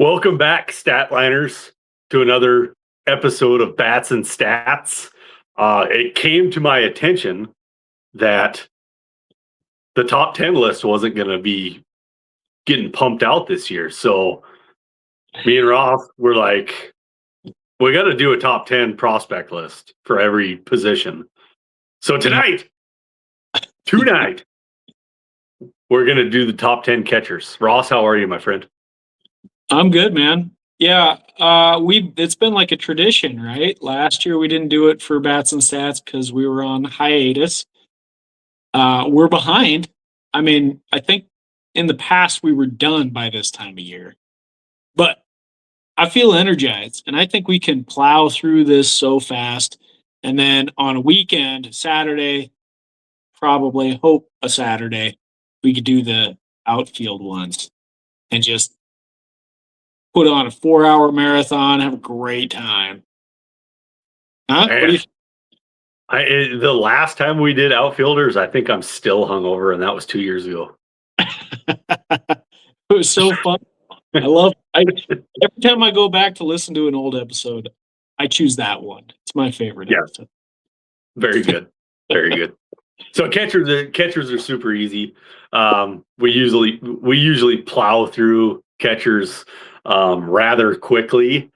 Welcome back, Statliners, to another episode of Bats and Stats. It came to my attention that the top 10 list wasn't going to be getting pumped out this year. So me and Roth were like, we got to do a top 10 prospect list for every position. So tonight, we're going to do the top 10 catchers. Ross, how are you, my friend? I'm good, man. Yeah, it's been like a tradition, right? Last year we didn't do it for Bats and Stats because we were on hiatus. We're behind. I mean, I think in the past we were done by this time of year, but I feel energized, and I think we can plow through this so fast. And then on a weekend, Saturday, probably hope a Saturday, we could do the outfield ones and just put on a 4-hour marathon, have a great time. Huh? What do you the last time we did outfielders, I think I'm still hungover, and that was 2 years ago. It was so fun. Every time I go back to listen to an old episode, I choose that one. It's my favorite episode. Very good. Very good. So catchers are super easy. We usually plow through catchers rather quickly.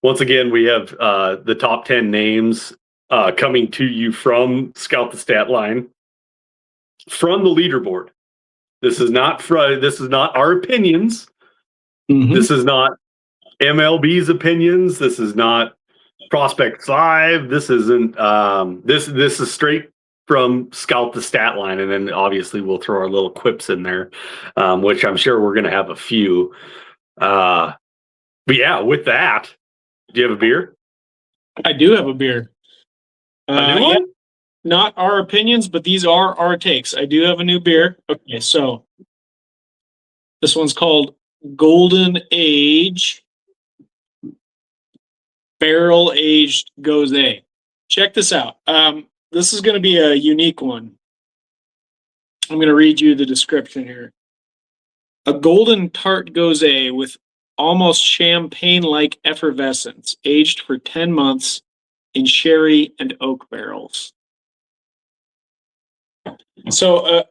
Once again, we have the top 10 names coming to you from Scout the Stat Line, from the leaderboard. This is not our opinions. Mm-hmm. This is not MLB's opinions. This is not Prospects Live. This isn't. This is straight from Scout the Stat Line, and then obviously we'll throw our little quips in there, which I'm sure we're going to have a few. But yeah, with that, do you have a beer? I do have a beer. A new one? Yeah, not our opinions, but these are our takes. I do have a new beer. Okay, so this one's called Golden Age Barrel Aged Gose. Check this out. This is going to be a unique one. I'm going to read you the description here. A golden tart gose with almost champagne-like effervescence, aged for 10 months in sherry and oak barrels. So,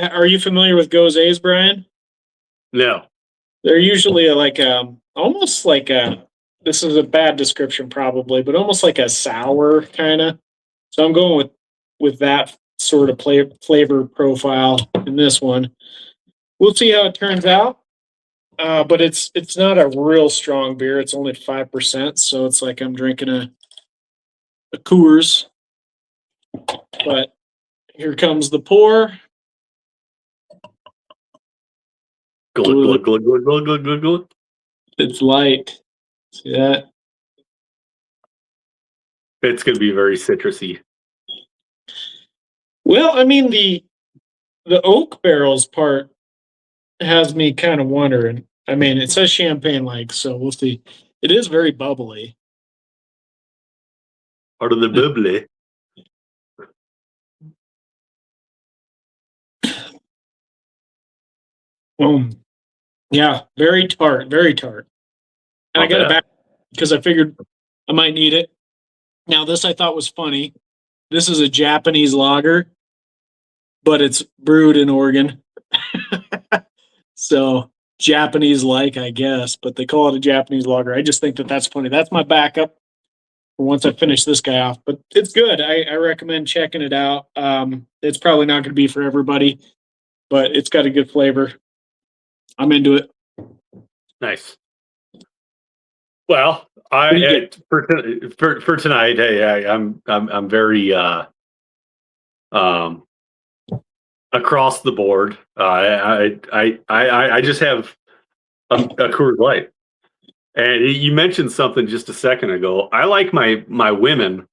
are you familiar with goses, Brian? No. They're usually almost like a, this is a bad description probably, but almost like a sour kind of. So I'm going with that sort of flavor profile in this one. We'll see how it turns out. But it's not a real strong beer. It's only 5%, so it's like I'm drinking a Coors. But here comes the pour. Glug, glug, glug, glug, glug, glug, glug. It's light. See that? It's going to be very citrusy. Well, I mean, the oak barrels part has me kind of wondering. I mean, it says champagne-like, so we'll see. It is very bubbly. Part of the bubbly. Yeah, very tart, very tart. And I got it back because I figured I might need it. Now, this I thought was funny. This is a Japanese lager, but it's brewed in Oregon. So Japanese-like, I guess, but they call it a Japanese lager. I just think that's funny. That's my backup for once I finish this guy off. But it's good. I recommend checking it out. It's probably not going to be for everybody, but it's got a good flavor. I'm into it. Nice. Well, for tonight, hey, I'm very across the board. I just have a Coors Light, and you mentioned something just a second ago. I like my women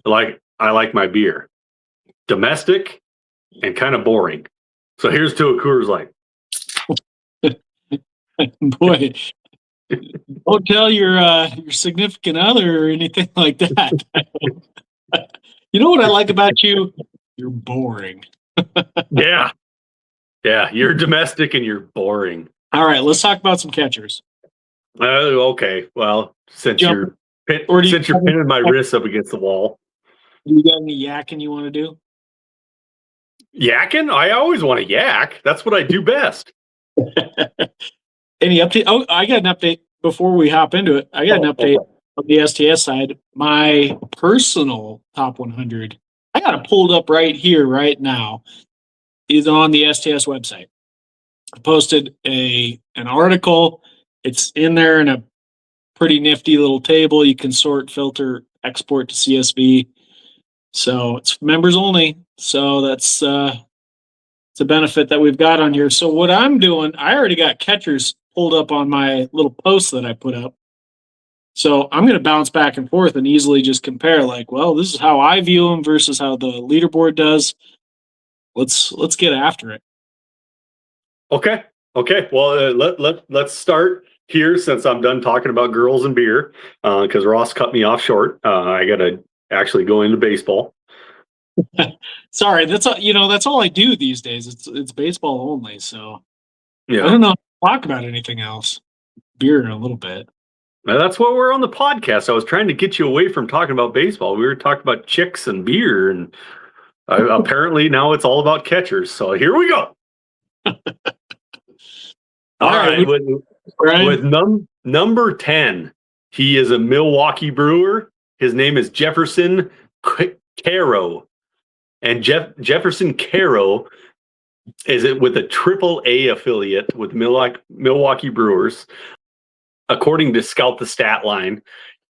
like I like my beer, domestic and kind of boring. So here's to a Coors Light. Boy, don't tell your significant other or anything like that. You know what I like about you? You're boring. Yeah, you're domestic and you're boring. All right, let's talk about some catchers. Okay. Well, since Jump, you're or do since you're pinning my wrists up against the wall, you got any yakking you want to do? yakking. I always want to yak. That's what I do best. Any update? Oh, I got an update before we hop into it. I got an update on the STS side. My personal top 100, I got it pulled up right here, right now, is on the STS website. I posted an article. It's in there in a pretty nifty little table. You can sort, filter, export to CSV. So it's members only. So that's it's a benefit that we've got on here. So what I'm doing, I already got catchers pulled up on my little post that I put up. So I'm going to bounce back and forth and easily just compare, like, well, this is how I view them versus how the leaderboard does. Let's get after it. Okay. Okay. Well, let's start here since I'm done talking about girls and beer because Ross cut me off short. I got to actually go into baseball. Sorry, that's all, that's all I do these days. It's baseball only. So Yeah. I don't know how to talk about anything else. Beer in a little bit. Now, that's what we're on the podcast. I was trying to get you away from talking about baseball. We were talking about chicks and beer, and apparently now it's all about catchers. So here we go. All right. With number 10, he is a Milwaukee Brewer. His name is Jefferson Caro. And Jefferson Caro is it with a AAA affiliate with Milwaukee Brewers. According to Scout the Stat Line,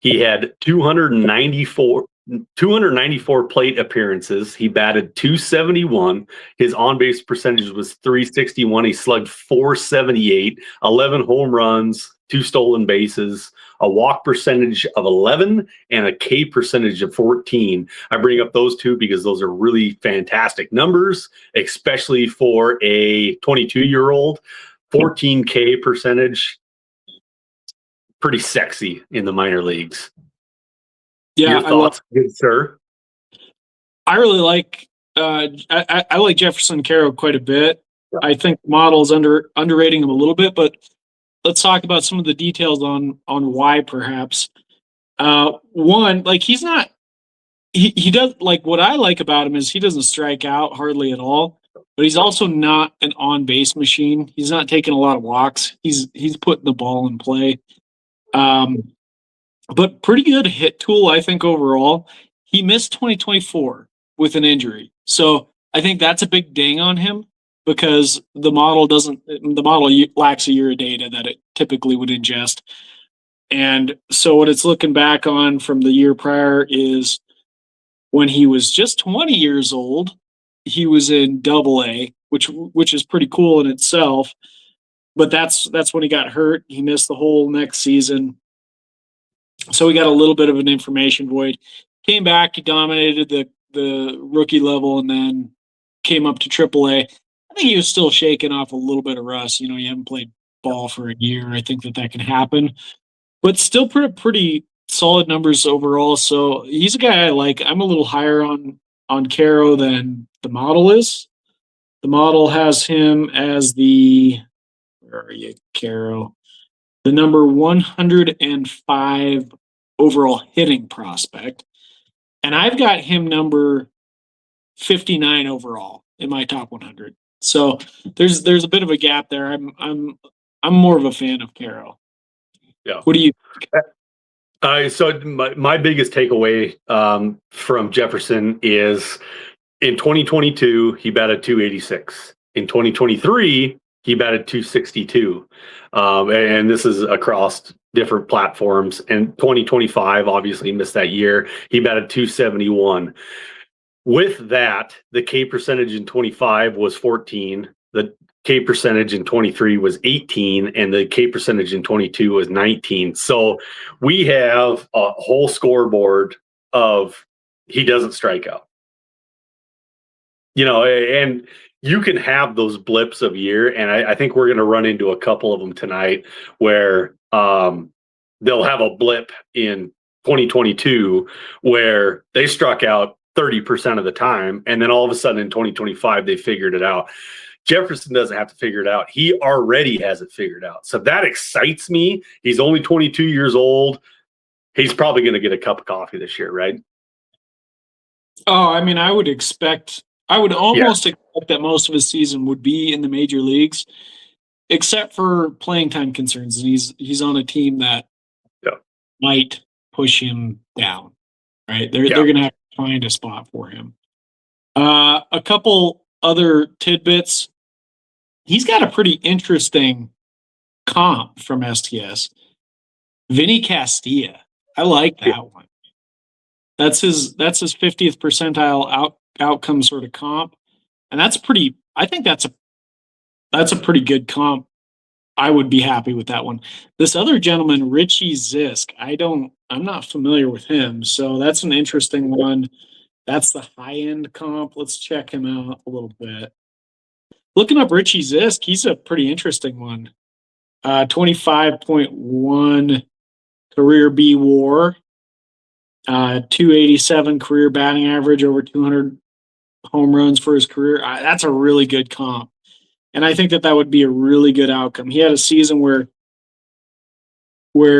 he had 294 plate appearances. He batted .271. His on-base percentage was .361. He slugged .478, 11 home runs, 2 stolen bases, a walk percentage of 11, and a K percentage of 14. I bring up those two because those are really fantastic numbers, especially for a 22-year-old. 14 K percentage, pretty sexy in the minor leagues. Yeah, your thoughts, good sir? I really like I like Jefferson Caro quite a bit. Yeah. I think the model is underrating him a little bit, but let's talk about some of the details on why perhaps. One, like he does, like, what I like about him is he doesn't strike out hardly at all, but he's also not an on-base machine. He's not taking a lot of walks. He's putting the ball in play. But pretty good hit tool, I think, overall. He missed 2024 with an injury. So I think that's a big ding on him because the model lacks a year of data that it typically would ingest. And so what it's looking back on from the year prior is when he was just 20 years old, he was in AA, which is pretty cool in itself. But that's when he got hurt. He missed the whole next season. So we got a little bit of an information void. Came back, he dominated the rookie level, and then came up to AAA. I think he was still shaking off a little bit of rust. You haven't played ball for a year. I think that can happen. But still pretty solid numbers overall. So he's a guy I like. I'm a little higher on Caro than the model is. The model has him as where are you, Caro? The number 105 overall hitting prospect. And I've got him number 59 overall in my top 100. So there's a bit of a gap there. I'm more of a fan of Caro. Yeah. What do you think? So my biggest takeaway from Jefferson is in 2022, he batted .286. In 2023, he batted .262. And this is across different platforms. And 2025, obviously, he missed that year. He batted .271. With that, the K percentage in 25 was 14. The K percentage in 23 was 18, and the K percentage in 22 was 19. So we have a whole scoreboard of he doesn't strike out. And you can have those blips of year, and I think we're going to run into a couple of them tonight where they'll have a blip in 2022 where they struck out 30% of the time, and then all of a sudden in 2025 they figured it out. Jefferson doesn't have to figure it out. He already has it figured out. So that excites me. He's only 22 years old. He's probably going to get a cup of coffee this year, right? Oh, I mean, I would almost expect that most of his season would be in the major leagues, except for playing time concerns. And he's on a team that might push him down, right? They're going to have to find a spot for him. A couple other tidbits. He's got a pretty interesting comp from STS. Vinny Castilla. I like that one. That's his 50th percentile outcome sort of comp. And that's pretty, I think that's a pretty good comp. I would be happy with that one. This other gentleman, Richie Zisk, I'm not familiar with him. So that's an interesting one. That's the high end comp. Let's check him out a little bit. Looking up Richie Zisk, he's a pretty interesting one. 25.1 career B WAR, 287 career batting average, over 200 home runs for his career. That's a really good comp. And I think that would be a really good outcome. He had a season where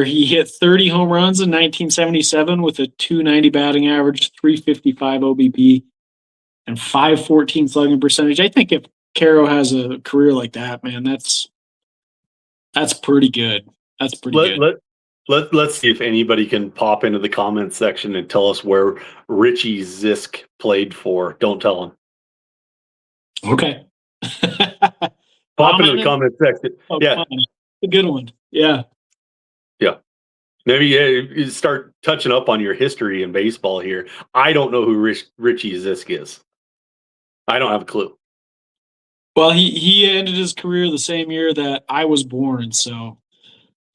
he hit 30 home runs in 1977 with a 290 batting average, 355 OBP, and 514 slugging percentage. I think if Caro has a career like that, man, that's pretty good. That's pretty good. Let's see if anybody can pop into the comments section and tell us where Richie Zisk played for. Don't tell him. Okay. Pop into the comment section. Yeah. A good one. Yeah. Yeah. Maybe you start touching up on your history in baseball here. I don't know who Richie Zisk is. I don't have a clue. Well, he ended his career the same year that I was born, so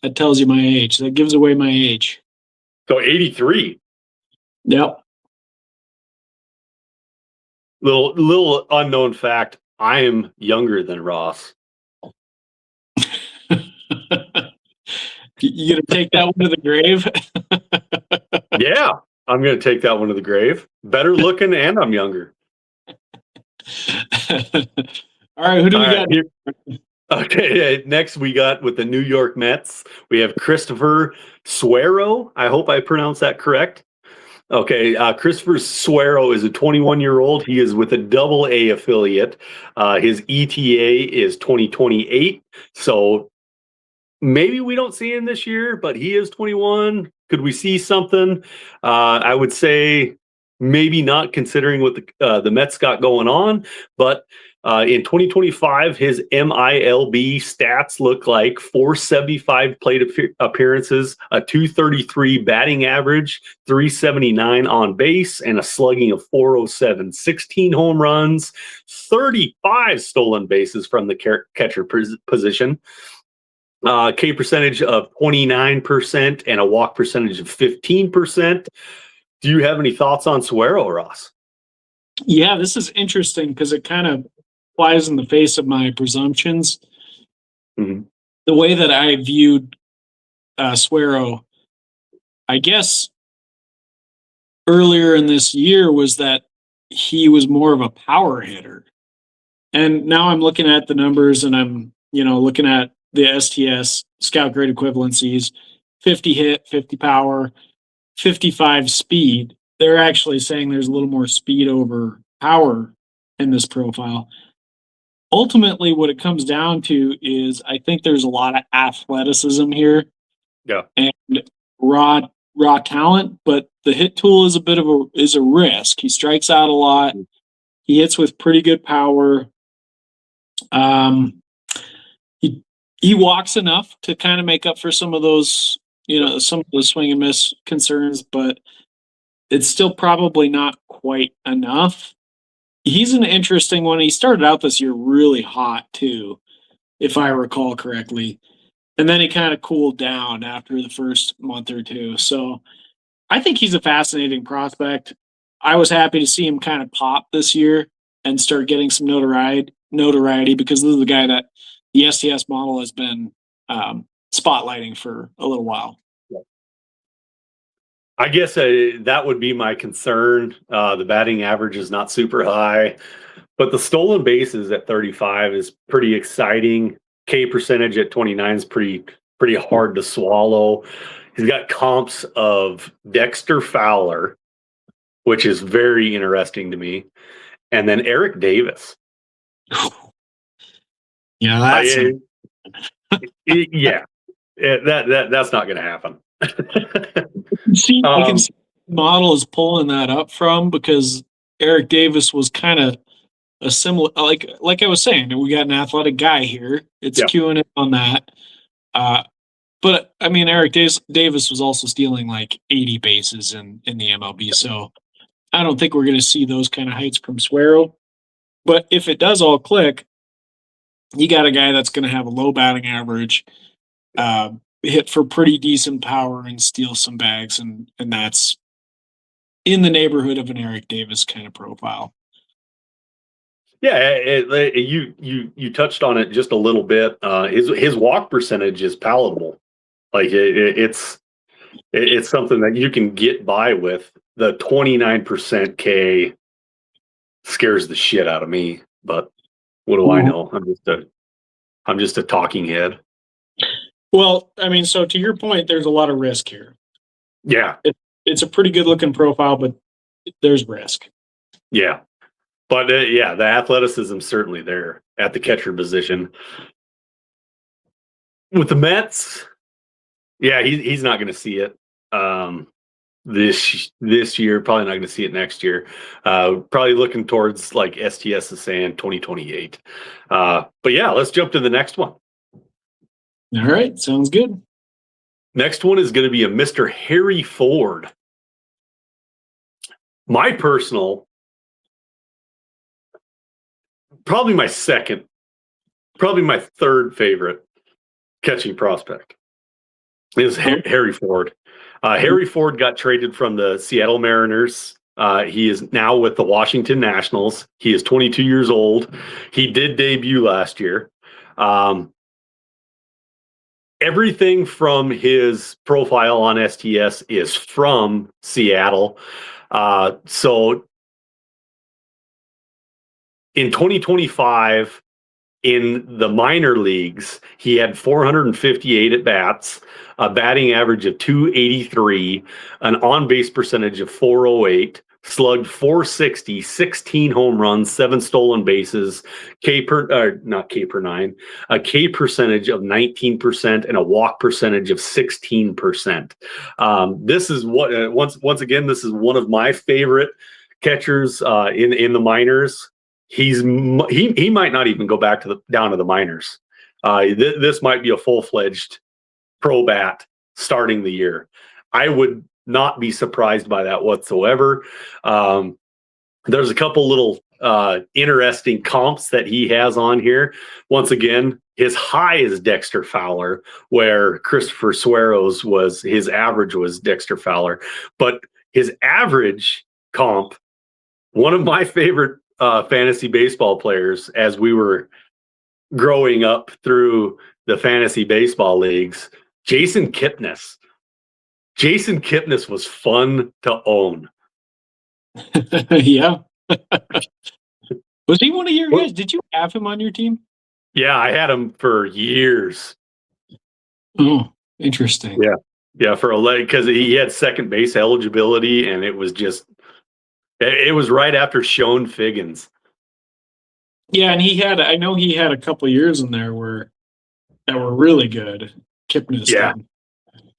that tells you my age. That gives away my age. So 83. Yep. Little unknown fact. I am younger than Ross. You gonna take that one to the grave? Yeah, I'm gonna take that one to the grave. Better looking, and I'm younger. All right, who do we got here? Okay, next we got with the New York Mets. We have Christopher Suero. I hope I pronounced that correct. Okay, Christopher Suero is a 21-year-old. He is with a Double-A affiliate. His ETA is 2028. So maybe we don't see him this year, but he is 21. Could we see something? I would say maybe not, considering what the Mets got going on. But in 2025, his MILB stats look like 475 plate appearances, a 233 batting average, 379 on base, and a slugging of 407, 16 home runs, 35 stolen bases from the catcher position. K percentage of 29% and a walk percentage of 15%. Do you have any thoughts on Suero, Ross? Yeah, this is interesting because it kind of flies in the face of my presumptions. Mm-hmm. The way that I viewed Suero, I guess, earlier in this year was that he was more of a power hitter. And now I'm looking at the numbers and I'm, looking at the STS scout grade equivalencies, 50 hit, 50 power, 55 speed. They're actually saying there's a little more speed over power in this profile. Ultimately, what it comes down to is I think there's a lot of athleticism here. Yeah. And raw talent, but the hit tool is a risk. He strikes out a lot. He hits with pretty good power. He walks enough to kind of make up for some of those, some of the swing and miss concerns, but it's still probably not quite enough. He's an interesting one. He started out this year really hot too, if I recall correctly. And then he kind of cooled down after the first month or two. So I think he's a fascinating prospect. I was happy to see him kind of pop this year and start getting some notoriety because this is the guy that the STS model has been spotlighting for a little while. I guess that would be my concern. The batting average is not super high. But the stolen bases at 35 is pretty exciting. K percentage at 29 is pretty hard to swallow. He's got comps of Dexter Fowler, which is very interesting to me, and then Eric Davis. Yeah, that's that's not going to happen. I can see the model is pulling that up from, because Eric Davis was kind of a similar, like I was saying, we got an athletic guy here. It's queuing in on that. But I mean, Eric Davis was also stealing like 80 bases in the MLB, so I don't think we're going to see those kind of heights from Suero. But if it does all click, you got a guy that's going to have a low batting average, hit for pretty decent power, and steal some bags, and that's in the neighborhood of an Eric Davis kind of profile. Yeah, you touched on it just a little bit. His walk percentage is palatable. Like it's something that you can get by with. The 29% K scares the shit out of me, but what do I know? I'm just a talking head. Well, I mean, so to your point, there's a lot of risk here. Yeah. It's a pretty good looking profile, but there's risk. Yeah. But the athleticism certainly there at the catcher position. With the Mets, he's not going to see it this year. Probably not going to see it next year. Probably looking towards like STS is saying 2028. But yeah, let's jump to the next one. All right, sounds good. Next one is going to be a Mr. Harry Ford. My personal, probably my third favorite catching prospect is Harry Ford. Harry Ford got traded from the Seattle Mariners. He is now with the Washington Nationals. He is 22 years old. He did debut last year. Everything from his profile on STS is from Seattle. So in 2025, in the minor leagues, he had 458 at bats, a batting average of 283, an on-base percentage of 408, slugged 460, 16 home runs, 7 stolen bases, not K per 9, a K percentage of 19%, and a walk percentage of 16%. This is what once again, this is one of my favorite catchers in the minors. He might not even go back down to the minors. This might be a full-fledged pro bat starting the year. I would not be surprised by that whatsoever. There's a couple little interesting comps that he has on here. Once again, his high is Dexter Fowler, where Christopher Suero's his average was Dexter Fowler. But his average comp, one of my favorite fantasy baseball players as we were growing up through the fantasy baseball leagues, Jason Kipnis. Jason Kipnis was fun to own. Yeah. Was he one of your guys? Did you have him on your team? Yeah, I had him for years. Oh, interesting. Yeah, for a leg, because he had second base eligibility, and it was right after Sean Figgins. Yeah, and I know he had a couple of years in there that were really good. Kipnis.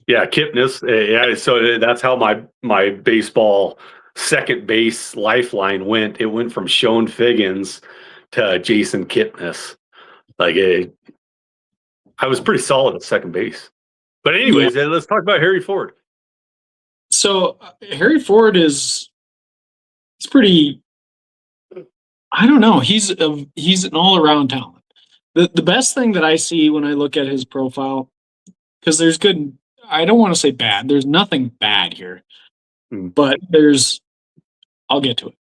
Yeah, Kipnis. So that's how my baseball second base lifeline went. It went from Sean Figgins to Jason Kipnis. I was pretty solid at second base. But anyways, let's talk about Harry Ford. So Harry Ford it's pretty. I don't know. He's an all-around talent. The best thing that I see when I look at his profile, because there's good. I don't want to say bad. There's nothing bad here, but I'll get to it.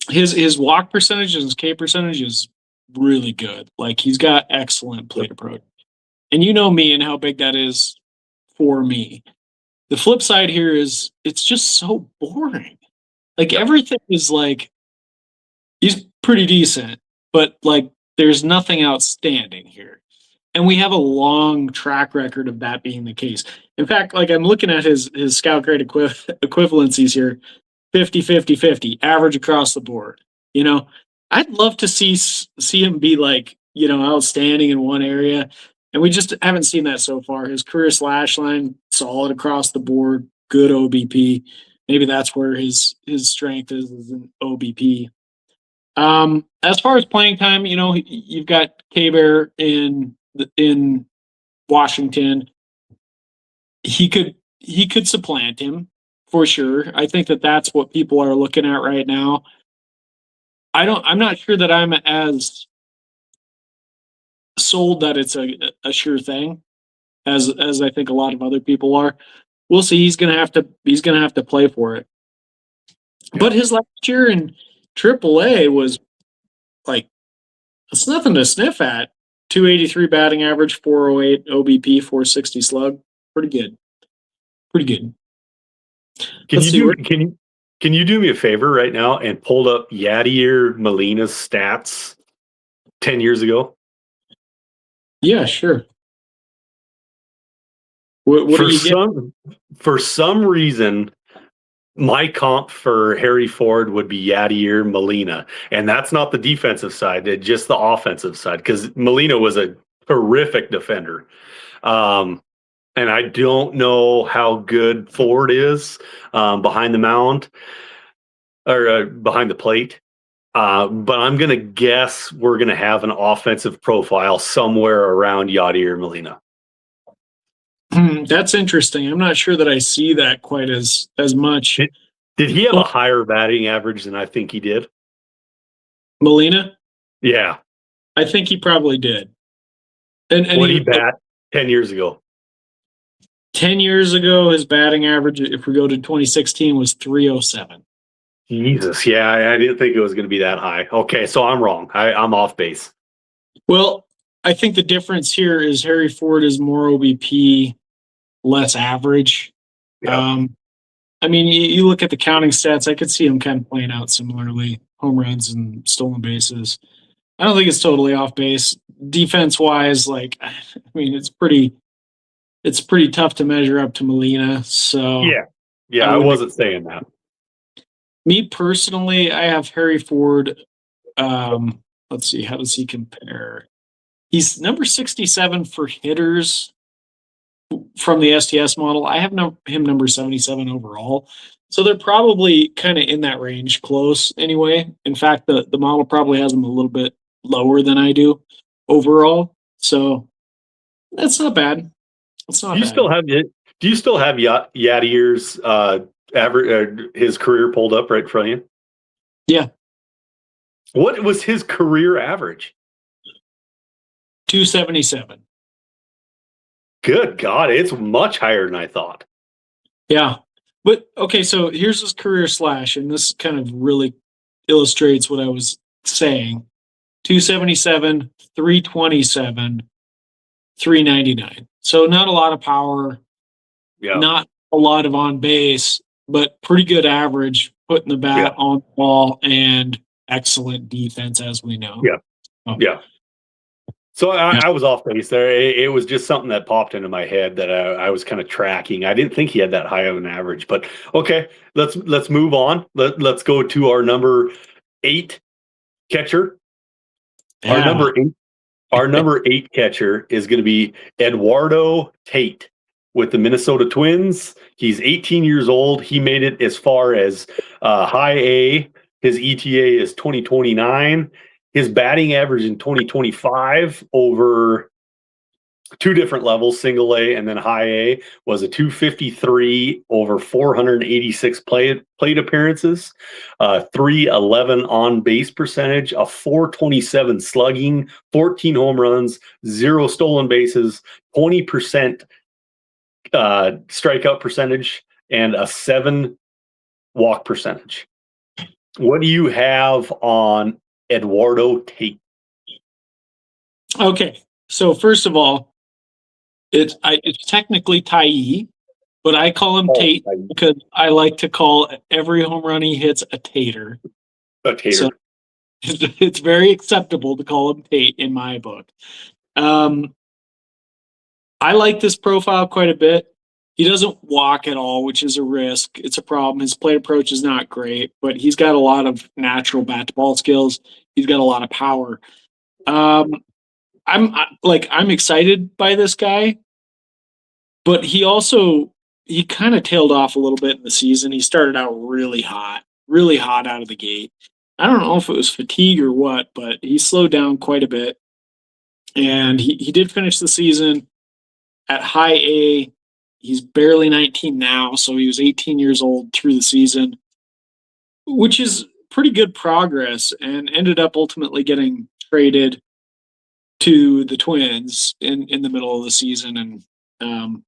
His walk percentage and his K percentage is really good. Like, he's got excellent plate approach, and you know me and how big that is for me. The flip side here is it's just so boring. Like, everything is like, He's pretty decent, but like there's nothing outstanding here. And we have a long track record of that being the case. In fact, like I'm looking at his scout grade equivalencies here, 50, 50, 50, average across the board. You know, I'd love to see him be like, you know, outstanding in one area. And we just haven't seen that so far. His career slash line, solid across the board, good OBP. Maybe that's where his strength is in OBP. As far as playing time, you know, you've got K-Bear in Washington. He could supplant him for sure. I think that's what people are looking at right now. I'm not sure that I'm as sold that it's a sure thing as I think a lot of other people are. We'll see. He's gonna have to play for it. Yeah. But his last year in AAA was like, it's nothing to sniff at. 283 batting average, 408 OBP, 460 slug. Pretty good. Can you do me a favor right now and pull up Yadier Molina's stats 10 years ago? Yeah, sure. What do you get? For some reason, my comp for Harry Ford would be Yadier Molina, and that's not the defensive side, just the offensive side, because Molina was a terrific defender. And I don't know how good Ford is behind the mound or behind the plate. But I'm going to guess we're going to have an offensive profile somewhere around Yadier Molina. That's interesting. I'm not sure that I see that quite as much. Did he have a higher batting average than I think he did? Molina? Yeah. I think he probably did. And what did he bat 10 years ago? 10 years ago, his batting average, if we go to 2016, was 307. Jesus, yeah, I didn't think it was going to be that high. Okay, so I'm wrong. I'm off base. Well, I think the difference here is Harry Ford is more OBP, less average. Yeah. I mean, you look at the counting stats, I could see him kind of playing out similarly, home runs and stolen bases. I don't think it's totally off base. Defense-wise, like, I mean, it's pretty tough to measure up to Molina. So yeah, I wasn't saying that. Me personally, I have Harry Ford. Let's see, how does he compare? He's number 67 for hitters from the STS model. I have him number 77 overall. So they're probably kind of in that range, close anyway. In fact, the model probably has him a little bit lower than I do overall. So that's not bad. It's not bad. Do you still have Yadier's average, his career pulled up right in front of you? Yeah. What was his career average? 277. Good God, it's much higher than I thought. Yeah. But okay, so here's his career slash, and this kind of really illustrates what I was saying. 277, 327, 399. So not a lot of power, not a lot of on base, but pretty good average, putting the bat on the ball, and excellent defense, as we know. Yeah. So I was off base there. It was just something that popped into my head that I was kind of tracking. I didn't think he had that high of an average, but okay, let's move on. Let's go to our number 8 catcher. Yeah. Our number 8 catcher is going to be Eduardo Tate with the Minnesota Twins. He's 18 years old. He made it as far as high A. His ETA is 2029. His batting average in 2025 over 2 different levels, single A and then high A, was a 253 over 486 plate appearances, 311 on base percentage, a 427 slugging, 14 home runs, 0 stolen bases, 20% strikeout percentage, and a 7 walk percentage. What do you have on Eduardo Tate? Okay, so first of all, it's technically Tae, but I call him Tate because I like to call every home run he hits a tater. A tater. It's very acceptable to call him Tate in my book. I like this profile quite a bit. He doesn't walk at all, which is a risk. It's a problem. His plate approach is not great, but he's got a lot of natural bat to ball skills. He's got a lot of power. I'm excited by this guy, but he kind of tailed off a little bit in the season. He started out really hot out of the gate. I don't know if it was fatigue or what, but he slowed down quite a bit. And he did finish the season at high A. He's barely 19 now, so he was 18 years old through the season, which is pretty good progress, and ended up ultimately getting traded to the Twins in the middle of the season. And I'm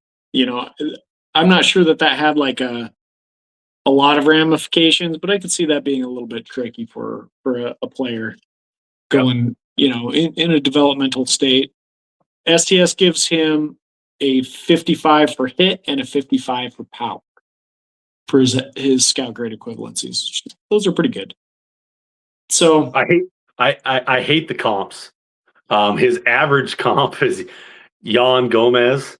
not sure that had like a lot of ramifications, but I could see that being a little bit tricky for a player going, in a developmental state. STS gives him a 55 for hit and a 55 for power for his scout grade equivalencies. Those are pretty good. So I hate the comps. His average comp is Yan Gomez.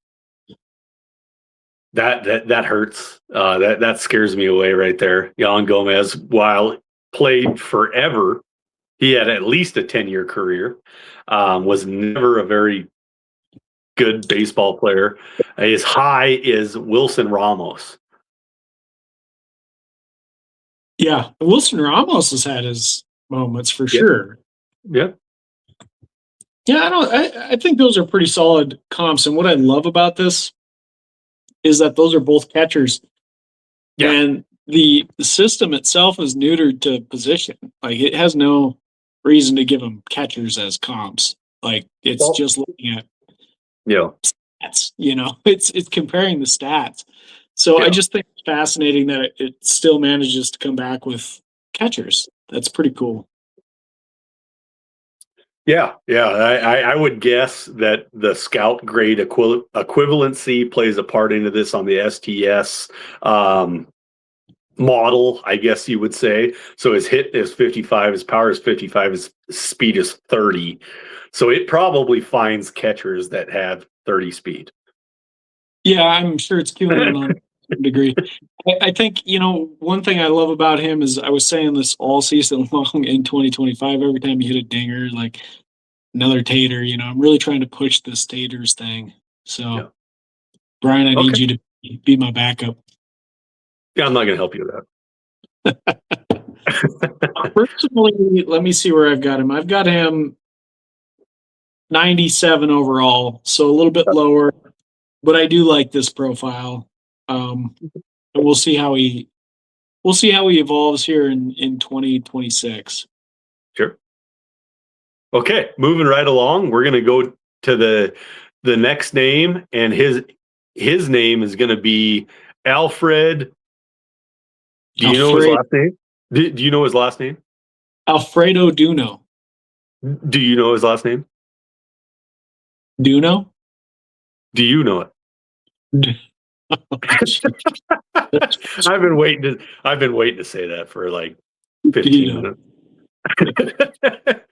That hurts. That scares me away right there. Yan Gomez, while played forever, he had at least a 10-year career. Was never a very good baseball player. His high is Wilson Ramos. Yeah, Wilson Ramos has had his moments for sure. Yeah. Yeah, I think those are pretty solid comps. And what I love about this is that those are both catchers. Yeah. And the system itself is neutered to position. Like, it has no reason to give them catchers as comps. Like, it's just looking at stats, it's comparing the stats. So I just think it's fascinating that it still manages to come back with catchers. That's pretty cool. Yeah. I would guess that the scout grade equivalency plays a part into this on the STS model, I guess you would say. So his hit is 55, his power is 55, his speed is 30. So it probably finds catchers that have 30 speed. Yeah, I'm sure it's cumulative on some degree. I think, one thing I love about him is, I was saying this all season long in 2025, every time he hit a dinger, like another tater, I'm really trying to push this taters thing. So, Brian, I need you to be my backup. Yeah, I'm not going to help you with that. Personally, let me see where I've got him. I've got him 97 overall, so a little bit lower, but I do like this profile. And we'll see how he evolves here in 2026. Sure. Okay, moving right along, we're going to go to the next name, and his name is going to be Alfred. Do you know his last name? Do you know his last name? Alfredo Duno. Do you know his last name? Duno? Do you know it? I've been waiting to say that for like 15 minutes.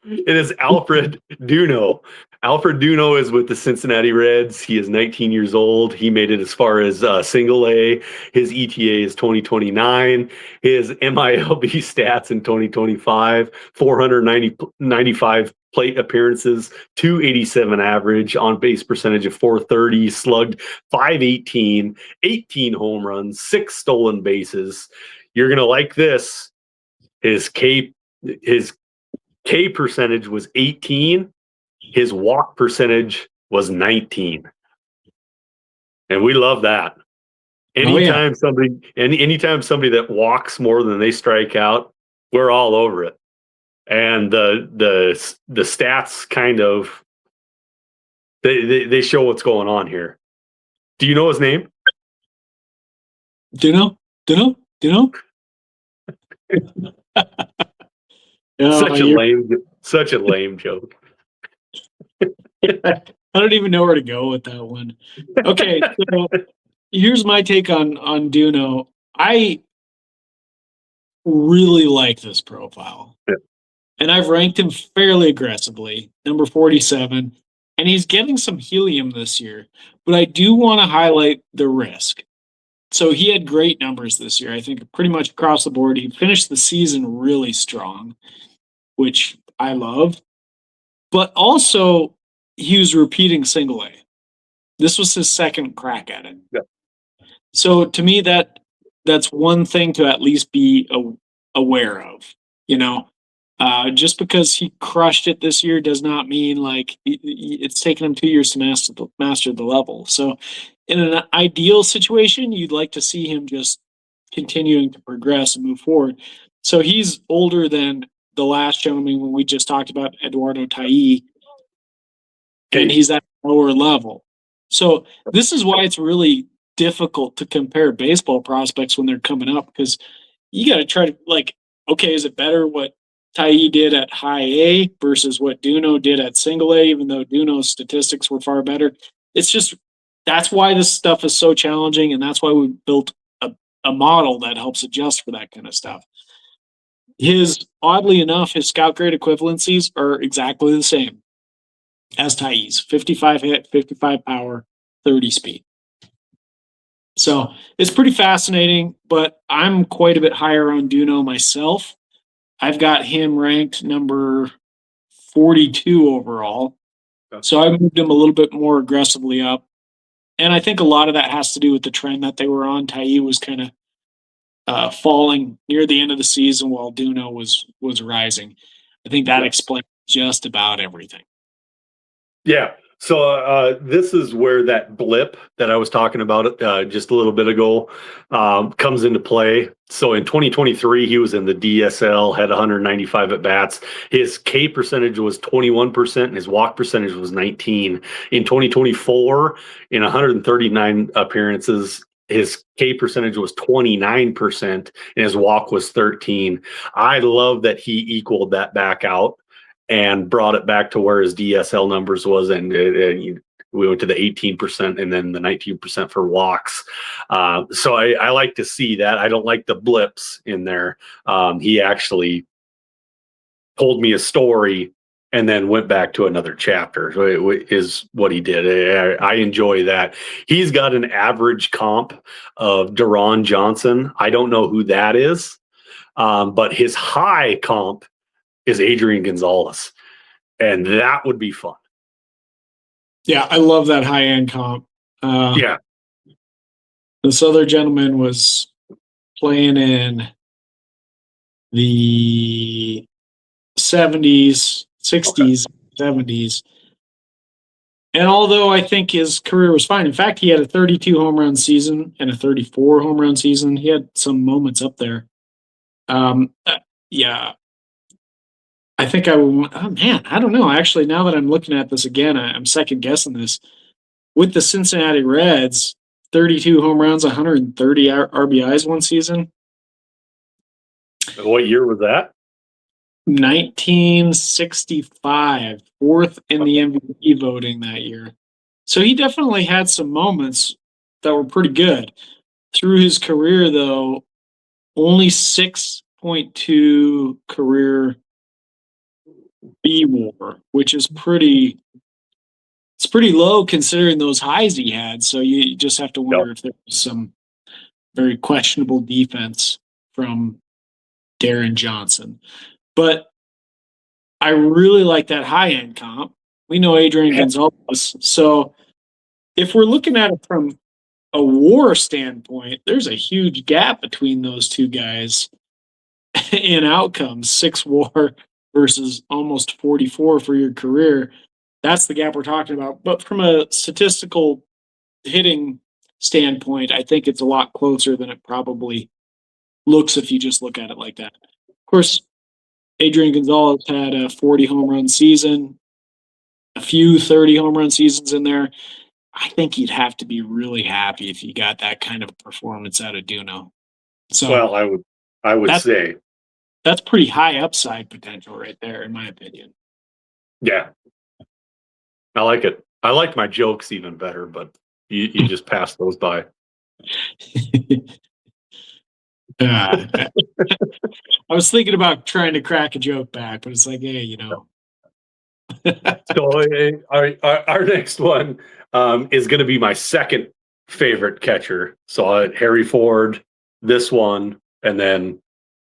It is Alfred Duno. Alfred Duno is with the Cincinnati Reds. He is 19 years old. He made it as far as single A. His ETA is 2029. His MILB stats in 2025, 495 plate appearances, 287 average, on base percentage of 430, slugged 518, 18 home runs, 6 stolen bases. You're going to like this. His K percentage was 18. His walk percentage was 19. And we love that. Anytime somebody that walks more than they strike out, we're all over it. And the stats kind of they show what's going on here. Do you know his name? Duno? Such a lame joke. I don't even know where to go with that one. Okay, so here's my take on Duno. I really like this profile. Yeah. and I've ranked him fairly aggressively, number 47, and he's getting some helium this year. But I do want to highlight the risk. So he had great numbers this year, I think pretty much across the board. He finished the season really strong, which I love. But also, he was repeating single A. This was his second crack at it. Yeah. So to me, that's one thing to at least be aware of. You know, just because he crushed it this year does not mean like it's taken him 2 years to master the level. So in an ideal situation, you'd like to see him just continuing to progress and move forward. So he's older than the last gentleman when we just talked about Eduardo Taí, and he's at a lower level. So this is why it's really difficult to compare baseball prospects when they're coming up, because you got to try to like, okay, is it better what Taí did at high A versus what Duno did at single A, even though Duno's statistics were far better? It's just, that's why this stuff is so challenging, and that's why we built a model that helps adjust for that kind of stuff. Oddly enough, his scout grade equivalencies are exactly the same as Taí's: 55 hit, 55 power, 30 speed. So it's pretty fascinating, but I'm quite a bit higher on Duno myself. I've got him ranked number 42 overall. So I moved him a little bit more aggressively up. And I think a lot of that has to do with the trend that they were on. Taí was kind of falling near the end of the season while Duno was rising. I think that explains just about everything. Yeah. So this is where that blip that I was talking about just a little bit ago comes into play. So in 2023, he was in the DSL, had 195 at bats. His K percentage was 21%, and his walk percentage was 19. In 2024, in 139 appearances, his K percentage was 29%, and his walk was 13. I love that he equaled that back out and brought it back to where his DSL numbers was, and we went to the 18% and then the 19% for walks. So I like to see that. I don't like the blips in there. He actually told me a story and then went back to another chapter, is what he did. I enjoy that. He's got an average comp of Deron Johnson. I don't know who that is, but his high comp is Adrian Gonzalez, and that would be fun. Yeah, I love that high-end comp. Yeah. This other gentleman was playing in the 70s, 60s, 70s. And although I think his career was fine, in fact, he had a 32 home run season and a 34 home run season. He had some moments up there. Yeah. I think I will. Oh man, I don't know. Actually, now that I'm looking at this again, I'm second guessing this. With the Cincinnati Reds, 32 home runs, 130 RBIs one season. What year was that? 1965, fourth in the MVP voting that year. So he definitely had some moments that were pretty good. Through his career, though, only 6.2 career B-WAR, which is pretty low considering those highs he had. So you just have to wonder if there was some very questionable defense from Darren Johnson. But I really like that high-end comp. We know Adrian Gonzalez. So if we're looking at it from a WAR standpoint, there's a huge gap between those two guys in outcomes. 6 WAR versus almost 44 for your career. That's the gap we're talking about. But from a statistical hitting standpoint, I think it's a lot closer than it probably looks if you just look at it like that. Of course, Adrian Gonzalez had a 40 home run season, a few 30 home run seasons in there. I think you'd have to be really happy if you got that kind of performance out of Duno. So, well, I would say that's pretty high upside potential right there, in my opinion. Yeah. I like it. I like my jokes even better, but you just pass those by. Uh, I was thinking about trying to crack a joke back, but it's like, hey, So our next one is going to be my second favorite catcher. So Harry Ford, this one, and then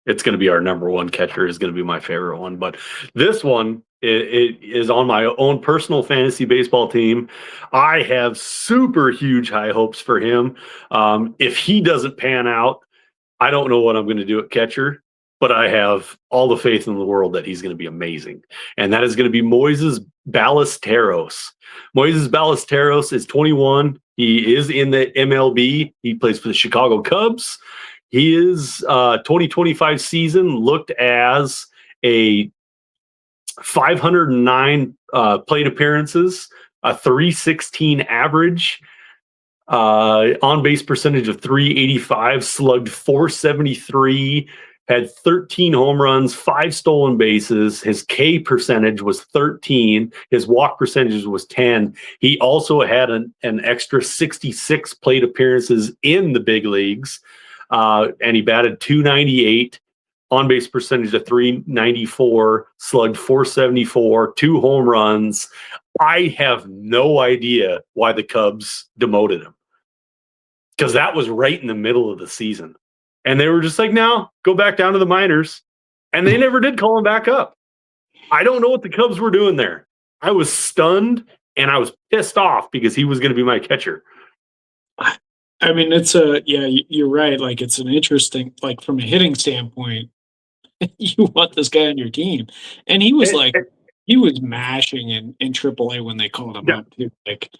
it's going to be our number one catcher is going to be my favorite one. But this one it is on my own personal fantasy baseball team. I have super huge high hopes for him. If he doesn't pan out, I don't know what I'm going to do at catcher, but I have all the faith in the world that he's going to be amazing. And that is going to be Moises Ballesteros. Moises Ballesteros is 21. He is in the MLB. He plays for the Chicago Cubs. His 2025 season looked as a 509 plate appearances, a 316 average, on base percentage of 385, slugged 473, had 13 home runs, 5 stolen bases. His K percentage was 13. His walk percentage was 10. He also had an extra 66 plate appearances in the big leagues, and he batted 298, on base percentage of 394, slugged 474, 2 home runs. I have no idea why the Cubs demoted him, because that was right in the middle of the season. And they were just like, no, go back down to the minors. And they never did call him back up. I don't know what the Cubs were doing there. I was stunned and I was pissed off because he was going to be my catcher. I mean, you're right. Like, it's an interesting, like, from a hitting standpoint, you want this guy on your team. And he was he was mashing in AAA when they called him up, too, like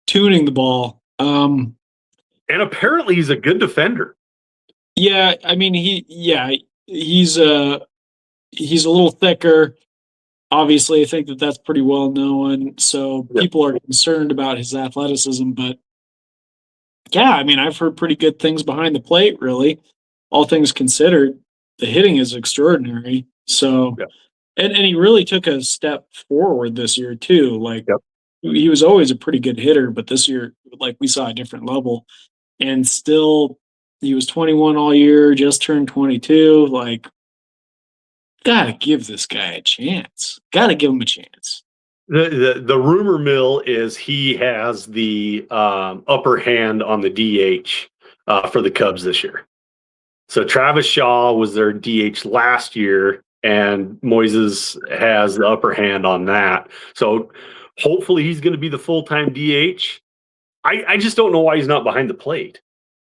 tuning the ball. And apparently he's a good defender. Yeah, I mean, he's a little thicker. Obviously, I think that's pretty well known. So people are concerned about his athleticism, but yeah, I mean, I've heard pretty good things behind the plate, really. All things considered, the hitting is extraordinary. So, and he really took a step forward this year, too. Like, he was always a pretty good hitter, but this year, like, we saw a different level. And still, he was 21 all year, just turned 22. Like, gotta give this guy a chance. Gotta give him a chance. The rumor mill is he has the upper hand on the DH for the Cubs this year. So Travis Shaw was their DH last year, and Moises has the upper hand on that. So hopefully he's going to be the full-time DH. I just don't know why he's not behind the plate.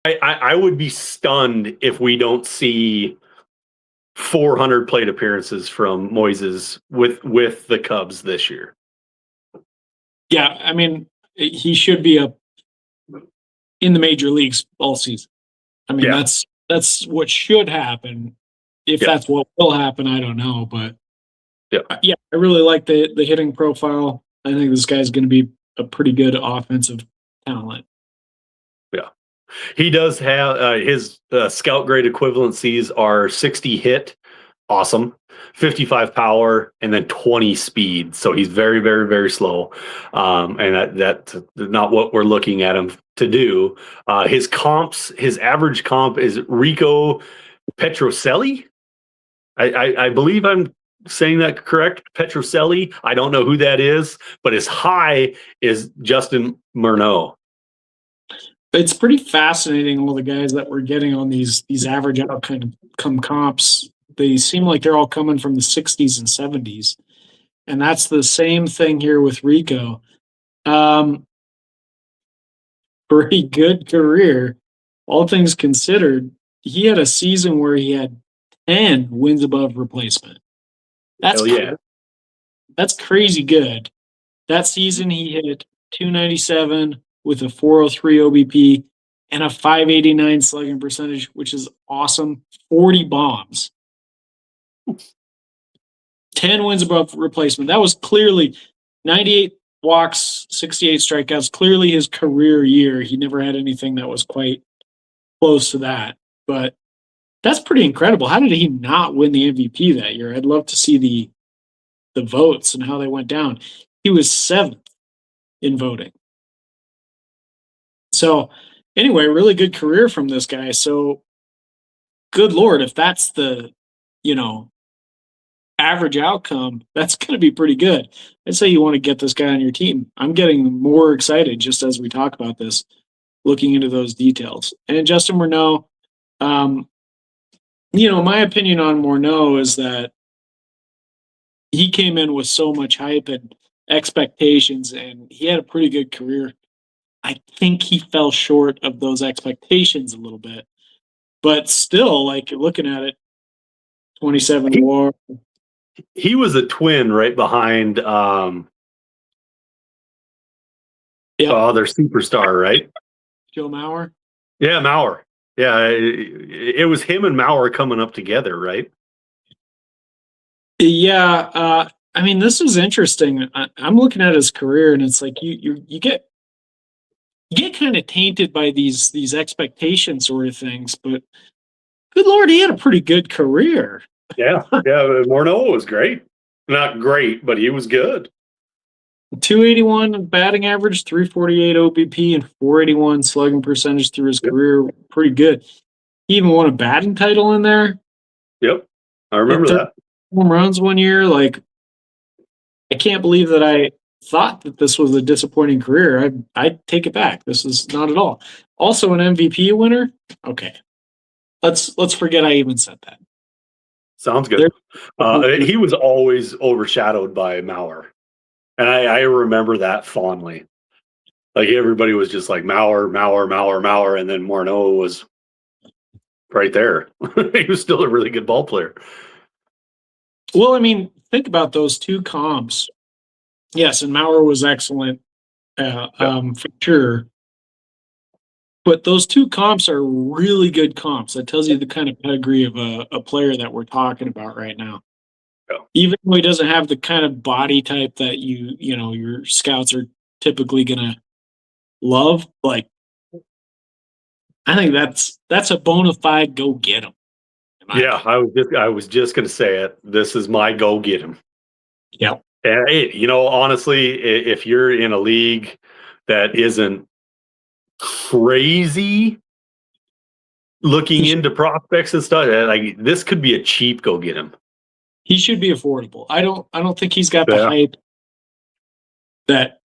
I would be stunned if we don't see 400 plate appearances from Moises with the Cubs this year. Yeah, I mean, he should be up in the major leagues all season. I mean, that's what should happen. If that's what will happen, I don't know. But I really like the hitting profile. I think this guy's going to be a pretty good offensive talent. Yeah. He does have his scout grade equivalencies are 60 hit, awesome, 55 power, and then 20 speed. So he's very, very, very slow. And that's not what we're looking at him to do. His average comp is Rico Petrocelli. I believe I'm saying that correct. Petrocelli. I don't know who that is, but his high is Justin Murnau. It's pretty fascinating, all the guys that we're getting on these average outcome comps. They seem like they're all coming from the 60s and 70s. And that's the same thing here with Rico. For a good career, all things considered, he had a season where he had 10 wins above replacement. That's crazy good. That season, he hit 297 with a 403 OBP and a 589 slugging percentage, which is awesome. 40 bombs. 10 wins above replacement. That was clearly 98 walks, 68 strikeouts. Clearly his career year. He never had anything that was quite close to that. But that's pretty incredible. How did he not win the MVP that year? I'd love to see the votes and how they went down. He was 7th in voting. So anyway, really good career from this guy. So good Lord, if that's the, average outcome, that's going to be pretty good. I'd say you want to get this guy on your team. I'm getting more excited just as we talk about this, looking into those details. And Justin Morneau, my opinion on Morneau is that he came in with so much hype and expectations, and he had a pretty good career. I think he fell short of those expectations a little bit. But still, like looking at it, 27 WAR. He was a twin right behind their superstar, right? Joe Mauer. Yeah, Mauer. Yeah, it was him and Mauer coming up together, right? Yeah, I mean, this is interesting. I'm looking at his career, and it's like you get kind of tainted by these expectation sort of things. But good Lord, he had a pretty good career. Yeah. Morneau was great. Not great, but he was good. 281 batting average, 348 OBP, and 481 slugging percentage through his career. Pretty good. He even won a batting title in there. Yep, I remember that. Home runs one year. Like, I can't believe that I thought that this was a disappointing career. I take it back. This is not at all. Also an MVP winner. Okay, let's forget I even said that. Sounds good. He was always overshadowed by Mauer, and I remember that fondly. Like everybody was just like Mauer, and then Morneau was right there. He was still a really good ball player. Well, I mean, think about those two comps. Yes, and Mauer was excellent, for sure. But those two comps are really good comps. That tells you the kind of pedigree of a player that we're talking about right now. Yeah. Even though he doesn't have the kind of body type that your scouts are typically gonna love, like I think that's a bona fide go get him. Yeah, I was just gonna say it. This is my go get him. Yeah. And honestly, if you're in a league that isn't crazy looking into prospects and stuff, like this could be a cheap go get him. He should be affordable. I don't think he's got the hype that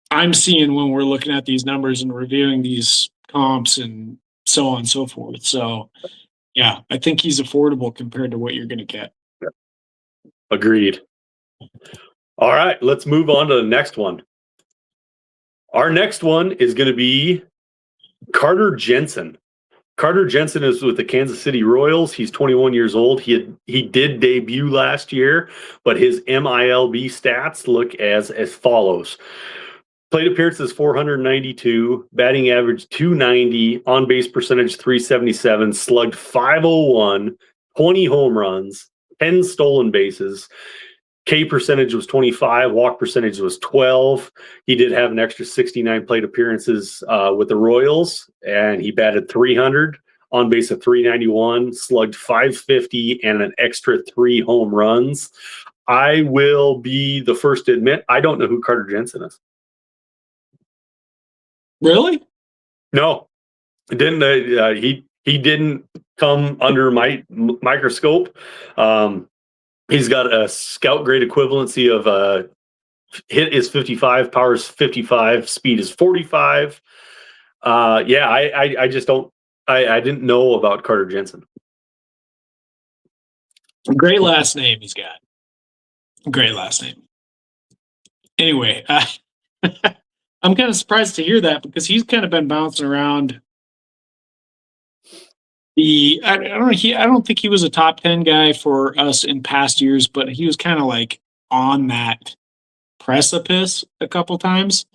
I'm seeing when we're looking at these numbers and reviewing these comps and so on and so forth. So yeah, I think he's affordable compared to what you're going to get. Agreed. All right, let's move on to the next one. Our next one is going to be Carter Jensen. Carter Jensen is with the Kansas City Royals. He's 21 years old. He did debut last year, but his MILB stats look as follows. Plate appearances 492, batting average 290, on base percentage 377, slugged 501, 20 home runs, 10 stolen bases. K percentage was 25, walk percentage was 12. He did have an extra 69 plate appearances with the Royals, and he batted 300, on base of 391, slugged 550, and an extra 3 home runs. I will be the first to admit I don't know who Carter Jensen is. Really? No, didn't. He didn't come under my microscope. He's got a scout grade equivalency of hit is 55, power is 55, speed is 45. I just don't. I didn't know about Carter Jensen. Great last name he's got. Great last name. Anyway, I'm kind of surprised to hear that because he's kind of been bouncing around. I don't think he was a top 10 guy for us in past years, but he was kind of like on that precipice a couple times.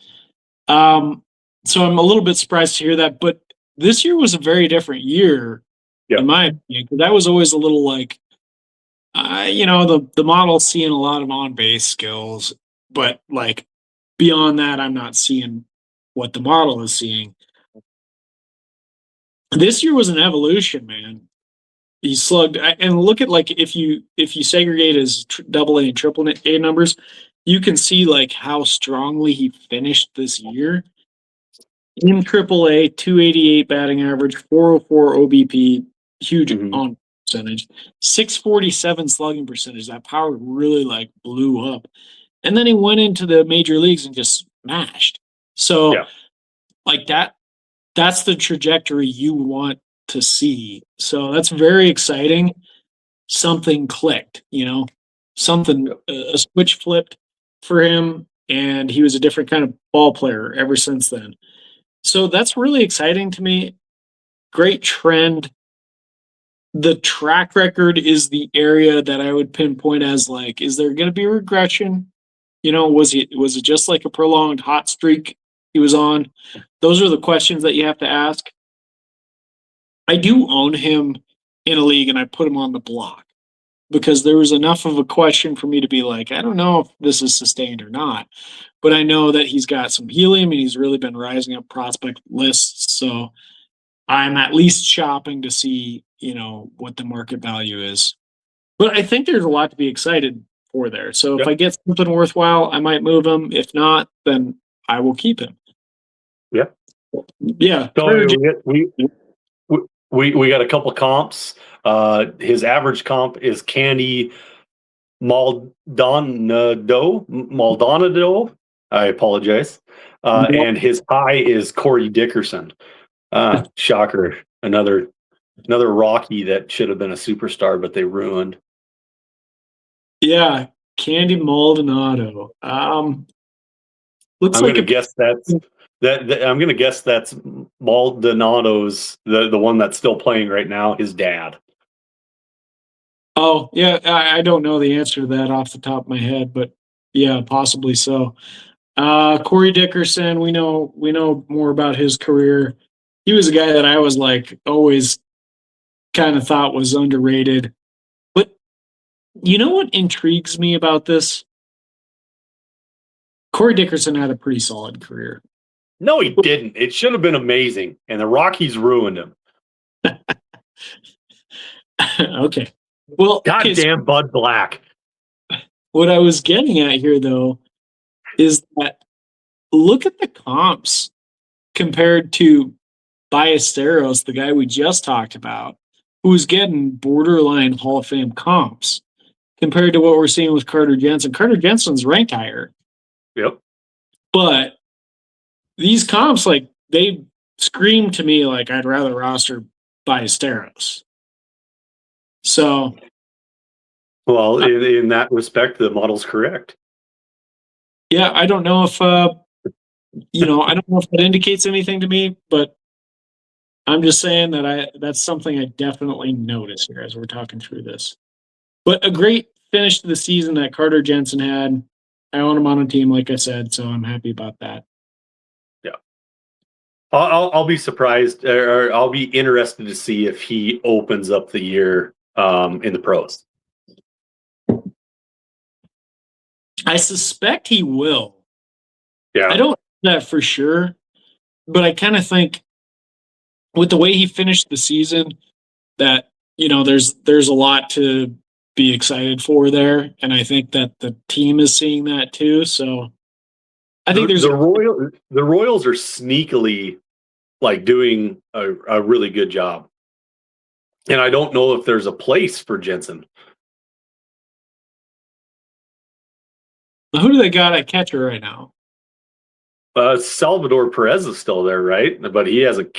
So I'm a little bit surprised to hear that, but this year was a very different year, in my opinion, because that was always a little like, the model's seeing a lot of on-base skills, but like beyond that, I'm not seeing what the model is seeing. This year was an evolution, man. He slugged, and look at like if you segregate his double A and triple A numbers, you can see like how strongly he finished this year. In triple A, 288 batting average, 404 OBP, huge Mhm. on percentage. 647 slugging percentage. That power really like blew up. And then he went into the major leagues and just smashed. So Yeah. like that's the trajectory you want to see. So that's very exciting. Something clicked, something, a switch flipped for him, and he was a different kind of ball player ever since then. So that's really exciting to me. Great trend. The track record is the area that I would pinpoint as like, is there going to be regression? Was it just like a prolonged hot streak he was on? Those are the questions that you have to ask. I do own him in a league, and I put him on the block because there was enough of a question for me to be like, I don't know if this is sustained or not. But I know that he's got some helium and he's really been rising up prospect lists. So I'm at least shopping to see, what the market value is. But I think there's a lot to be excited for there. So if Yeah. I get something worthwhile, I might move him. If not, then I will keep him. Yeah. Yeah. So we got a couple comps. His average comp is Candy Maldonado. I apologize. And his high is Corey Dickerson. Shocker. Another Rocky that should have been a superstar, but they ruined. Yeah. Candy Maldonado. Looks I'm like gonna guess I'm gonna guess that's Maldonado's the one that's still playing right now, his dad. Oh, yeah, I don't know the answer to that off the top of my head, but yeah, possibly so. Corey Dickerson, we know more about his career. He was a guy that I was like always kind of thought was underrated. But you know what intrigues me about this? Corey Dickerson had a pretty solid career. No, he didn't. It should have been amazing, and the Rockies ruined him. Okay. Well, okay, so Goddamn Bud Black. what I was getting at here though is that look at the comps compared to Ballesteros, the guy we just talked about, who's getting borderline Hall of Fame comps compared to what we're seeing with Carter Jensen. Carter Jensen's ranked higher, Yep. but these comps, like, they scream to me like I'd rather roster Ballesteros. So, Well, in that respect, the model's correct. yeah, I don't know if I don't know if that indicates anything to me, but I'm just saying that that's something I definitely notice here as we're talking through this. But a great finish to the season that Carter Jensen had. I own him on a team, like I said, so I'm happy about that. Yeah. I'll be surprised, or I'll be interested to see if he opens up the year in the pros. I suspect he will. Yeah. I don't know that for sure, but I kind of think with the way he finished the season that there's a lot to be excited for there, and I think that the team is seeing that too. So I think there's the Royals are sneakily like doing a really good job, and I don't know if there's a place for Jensen. who do they got at catcher right now? Salvador Perez is still there, right? But he hasn't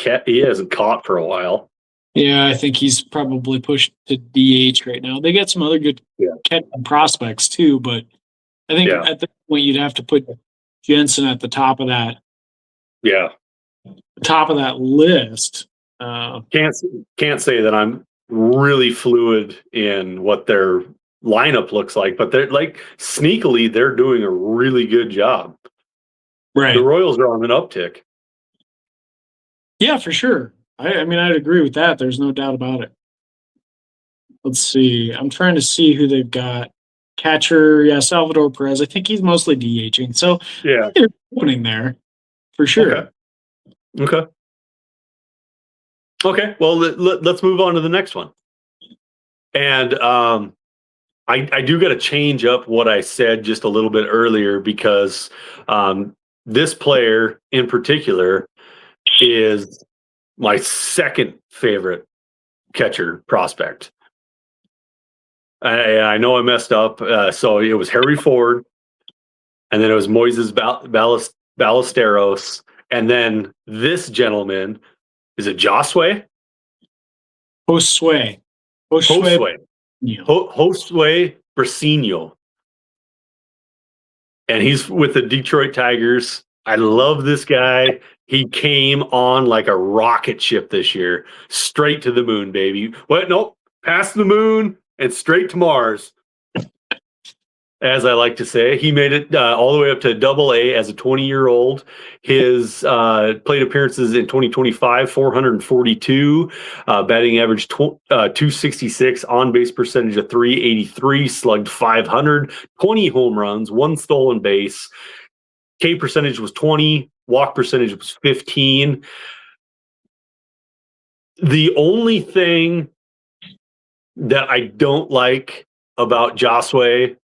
caught for a while. Yeah, I think he's probably pushed to DH right now. They got some other good catching prospects too, but I think at this point you'd have to put Jensen at the top of that. Yeah, top of that list. Can't say that I'm really fluid in what their lineup looks like, but they're like sneakily they're doing a really good job. Right. The Royals are on an uptick. Yeah, for sure. I mean, I'd agree with that. There's no doubt about it. Let's see. I'm trying to see who they've got. Catcher, yeah, Salvador Perez. I think he's mostly DHing. So yeah, they're opening there for sure. Okay. Well, let's move on to the next one. And I do got to change up what I said just a little bit earlier because this player in particular is my second favorite catcher prospect. I know I messed up. So it was Harry Ford, and then it was Moises Ballesteros, and then this gentleman, is it Josue? Josue. Josue. Josue Briseño. And he's with the Detroit Tigers. I love this guy. He came on like a rocket ship this year, straight to the moon, baby. What? Nope. Past the moon and straight to Mars, as I like to say. He made it all the way up to Double-A as a 20-year-old. His plate appearances in 2025, 442, batting average 266, on-base percentage of 383, slugged 500, 20 home runs, 1 stolen base. K percentage was 20, walk percentage was 15. The only thing that I don't like about Josue,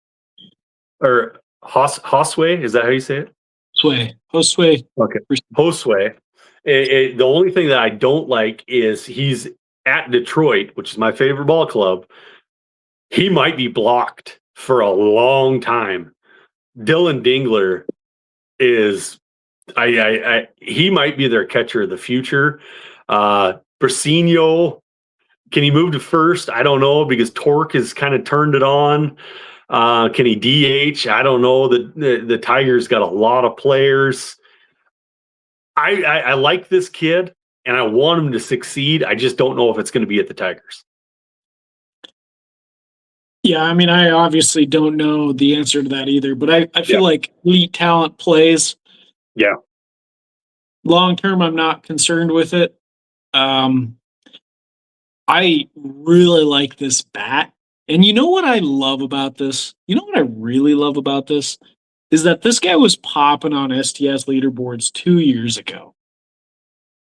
or Josue, is that how you say it? Josue. Okay. Josue. The only thing that I don't like is he's at Detroit, which is my favorite ball club. He might be blocked for a long time. Dylan Dingler is, he might be their catcher of the future. Briseño, can he move to first? I don't know, because Torque has kind of turned it on. Can he DH? I don't know. The Tigers got a lot of players. I like this kid, and I want him to succeed. I just don't know if it's going to be at the Tigers. Yeah, I mean, I obviously don't know the answer to that either, but I feel like elite talent plays. Yeah. Long term, I'm not concerned with it. I really like this bat. And you know what I love about this? You know what I really love about this? Is that this guy was popping on STS leaderboards 2 years ago.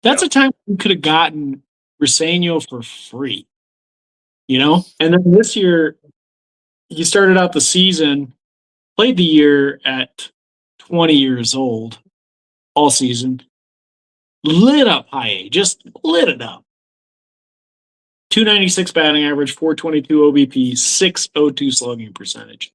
That's a time we could have gotten Briseño for free. You know? And then this year, he started out the season, played the year at 20 years old, all season, lit up high A, just lit it up. 296 batting average, 422 OBP, 602 slugging percentage.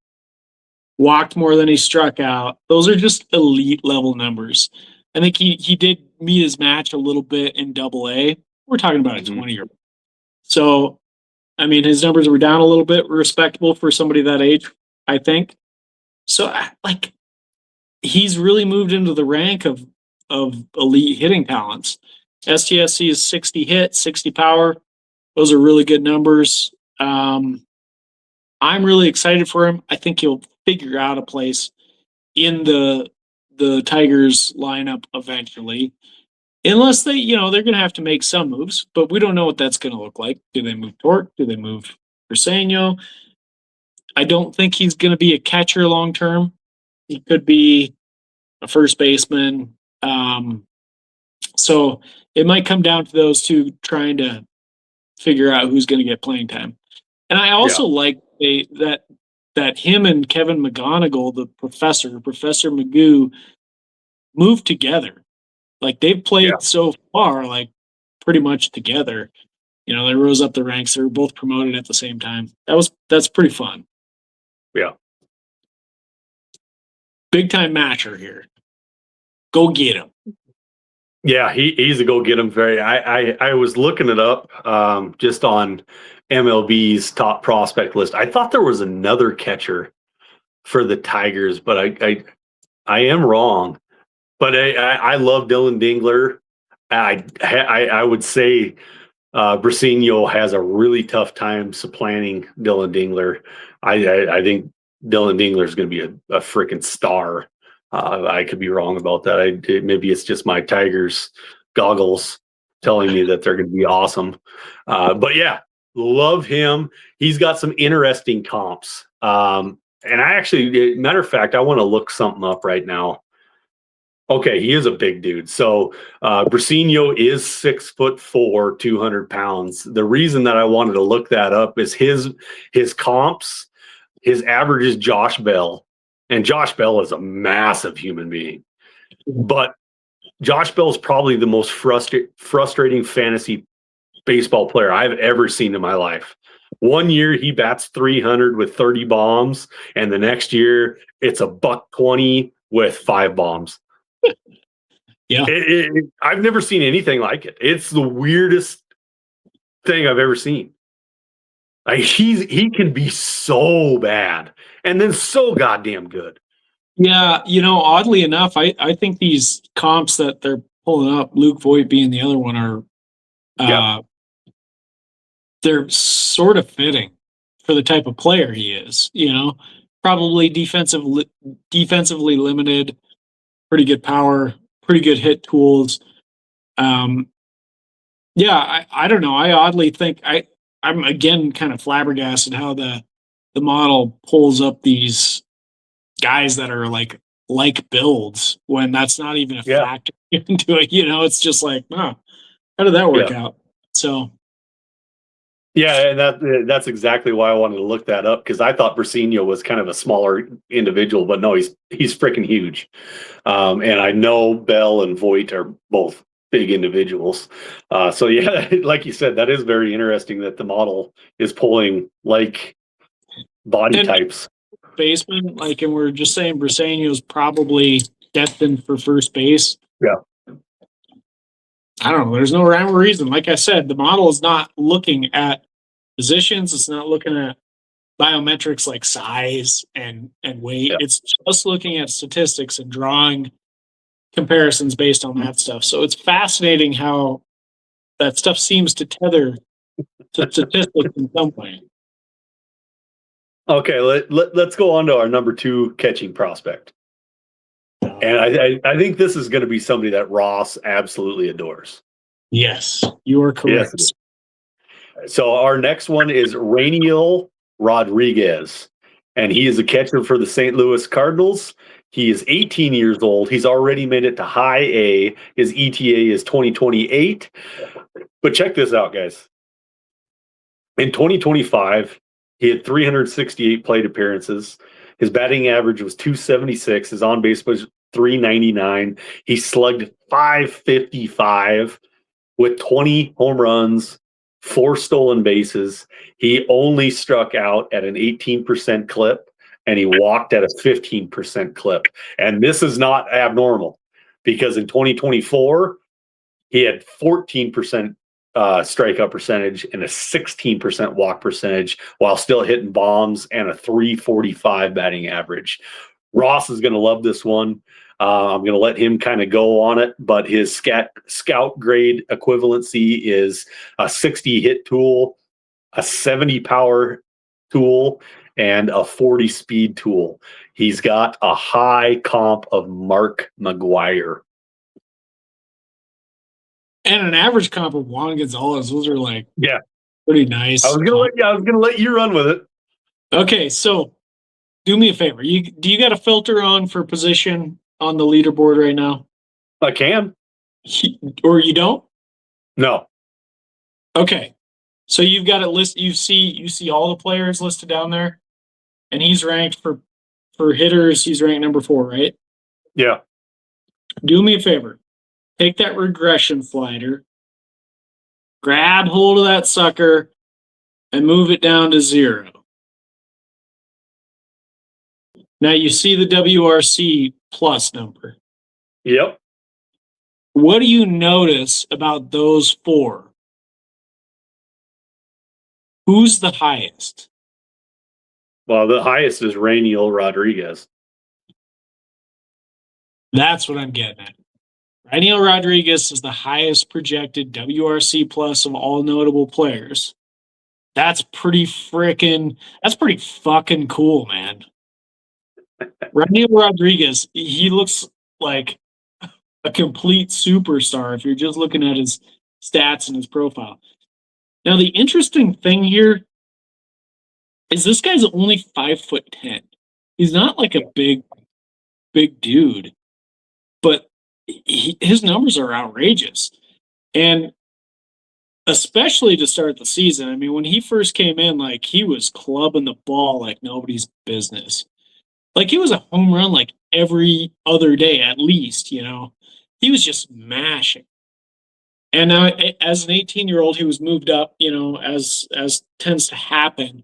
Walked more than he struck out. Those are just elite level numbers. I think he did meet his match a little bit in Double-A. We're talking about a 20-year-old. So, I mean, his numbers were down a little bit, respectable for somebody that age, I think. So, like, he's really moved into the rank of elite hitting talents. STSC is 60 hit, 60 power. Those are really good numbers. I'm really excited for him. I think he'll figure out a place in the Tigers lineup eventually. Unless they, they're going to have to make some moves, but we don't know what that's going to look like. Do they move Torque? Do they move Briseño? I don't think he's going to be a catcher long term. He could be a first baseman. So it might come down to those two trying to figure out who's going to get playing time. And I also like that him and Kevin McGonigal, the Professor Magoo, moved together. Like, they've played so far, like, pretty much together. They rose up the ranks. They were both promoted at the same time. That's pretty fun. Yeah. Big time matcher here. Go get him. Yeah, he's a go get him. I was looking it up just on MLB's top prospect list. I thought there was another catcher for the Tigers, but I am wrong. But I love Dylan Dingler. I would say Briseño has a really tough time supplanting Dylan Dingler. I think Dylan Dingler is going to be a freaking star. I could be wrong about that. Maybe it's just my Tigers goggles telling me that they're going to be awesome. But yeah, love him. He's got some interesting comps. And I actually, matter of fact, I want to look something up right now. Okay, he is a big dude. So Briseño is 6'4", 200 pounds. The reason that I wanted to look that up is his comps. His average is Josh Bell. And Josh Bell is a massive human being. But Josh Bell is probably the most frustrating fantasy baseball player I've ever seen in my life. One year he bats 300 with 30 bombs, and the next year it's a $120 with 5 bombs. Yeah. I've never seen anything like it. It's the weirdest thing I've ever seen. Like he can be so bad and then so goddamn good. Yeah, oddly enough, I think these comps that they're pulling up, Luke Voigt being the other one, are they're sort of fitting for the type of player he is. Probably defensively limited, pretty good power, pretty good hit tools. Yeah, I don't know. I oddly think I'm again kind of flabbergasted how the model pulls up these guys that are like builds when that's not even a factor into it. It's just like, oh, how did that work out? So yeah, and that's exactly why I wanted to look that up, because I thought Brasinho was kind of a smaller individual, but no, he's freaking huge. And I know Bell and Voigt are both big individuals. So yeah, like you said, that is very interesting that the model is pulling like body types. Baseman, like, and we're just saying Brasinho is probably destined for first base. Yeah. I don't know. There's no rhyme or reason. Like I said, the model is not looking at positions. It's not looking at biometrics like size and weight. It's just looking at statistics and drawing comparisons based on that stuff. So it's fascinating how that stuff seems to tether to statistics in some way. Okay, let's go on to our number 2 catching prospect. And I think this is going to be somebody that Ross absolutely adores. Yes, you are correct. Yes. So our next one is Rainiel Rodriguez, and he is a catcher for the St. Louis Cardinals. He is 18 years old. He's already made it to high A. His ETA is 2028. But check this out, guys. In 2025, he had 368 plate appearances. His batting average was 276. His on base was 399. He slugged 555 with 20 home runs, 4 stolen bases. He only struck out at an 18% clip, and he walked at a 15% clip. And this is not abnormal, because in 2024, he had 14% strikeout percentage and a 16% walk percentage while still hitting bombs and a 345 batting average. Ross is going to love this one. I'm going to let him kind of go on it, but his scout grade equivalency is a 60 hit tool, a 70 power tool, and a 40 speed tool. He's got a high comp of Mark McGwire. And an average comp of Juan Gonzalez. Those are like pretty nice. I was gonna let you run with it. Okay, so do me a favor. Do you got a filter on for position on the leaderboard right now? I can. Or you don't? No. Okay. So you've got it list. You see all the players listed down there, and he's ranked for hitters. He's ranked number 4, right? Yeah. Do me a favor. Take that regression slider, grab hold of that sucker, and move it down to 0. Now you see the WRC plus number. Yep. What do you notice about those 4? Who's the highest? Well, the highest is Rainiel Rodriguez. That's what I'm getting at. Rainiel Rodriguez is the highest projected WRC plus of all notable players. That's pretty fucking cool, man. Rainiel Rodriguez, he looks like a complete superstar if you're just looking at his stats and his profile. Now, the interesting thing here is this guy's only 5'10". He's not like a big dude, but his numbers are outrageous. And especially to start the season. I mean, when he first came in, like, he was clubbing the ball like nobody's business. Like, he was a home run like every other day at least, He was just mashing. And now, as an 18-year-old, he was moved up, as tends to happen.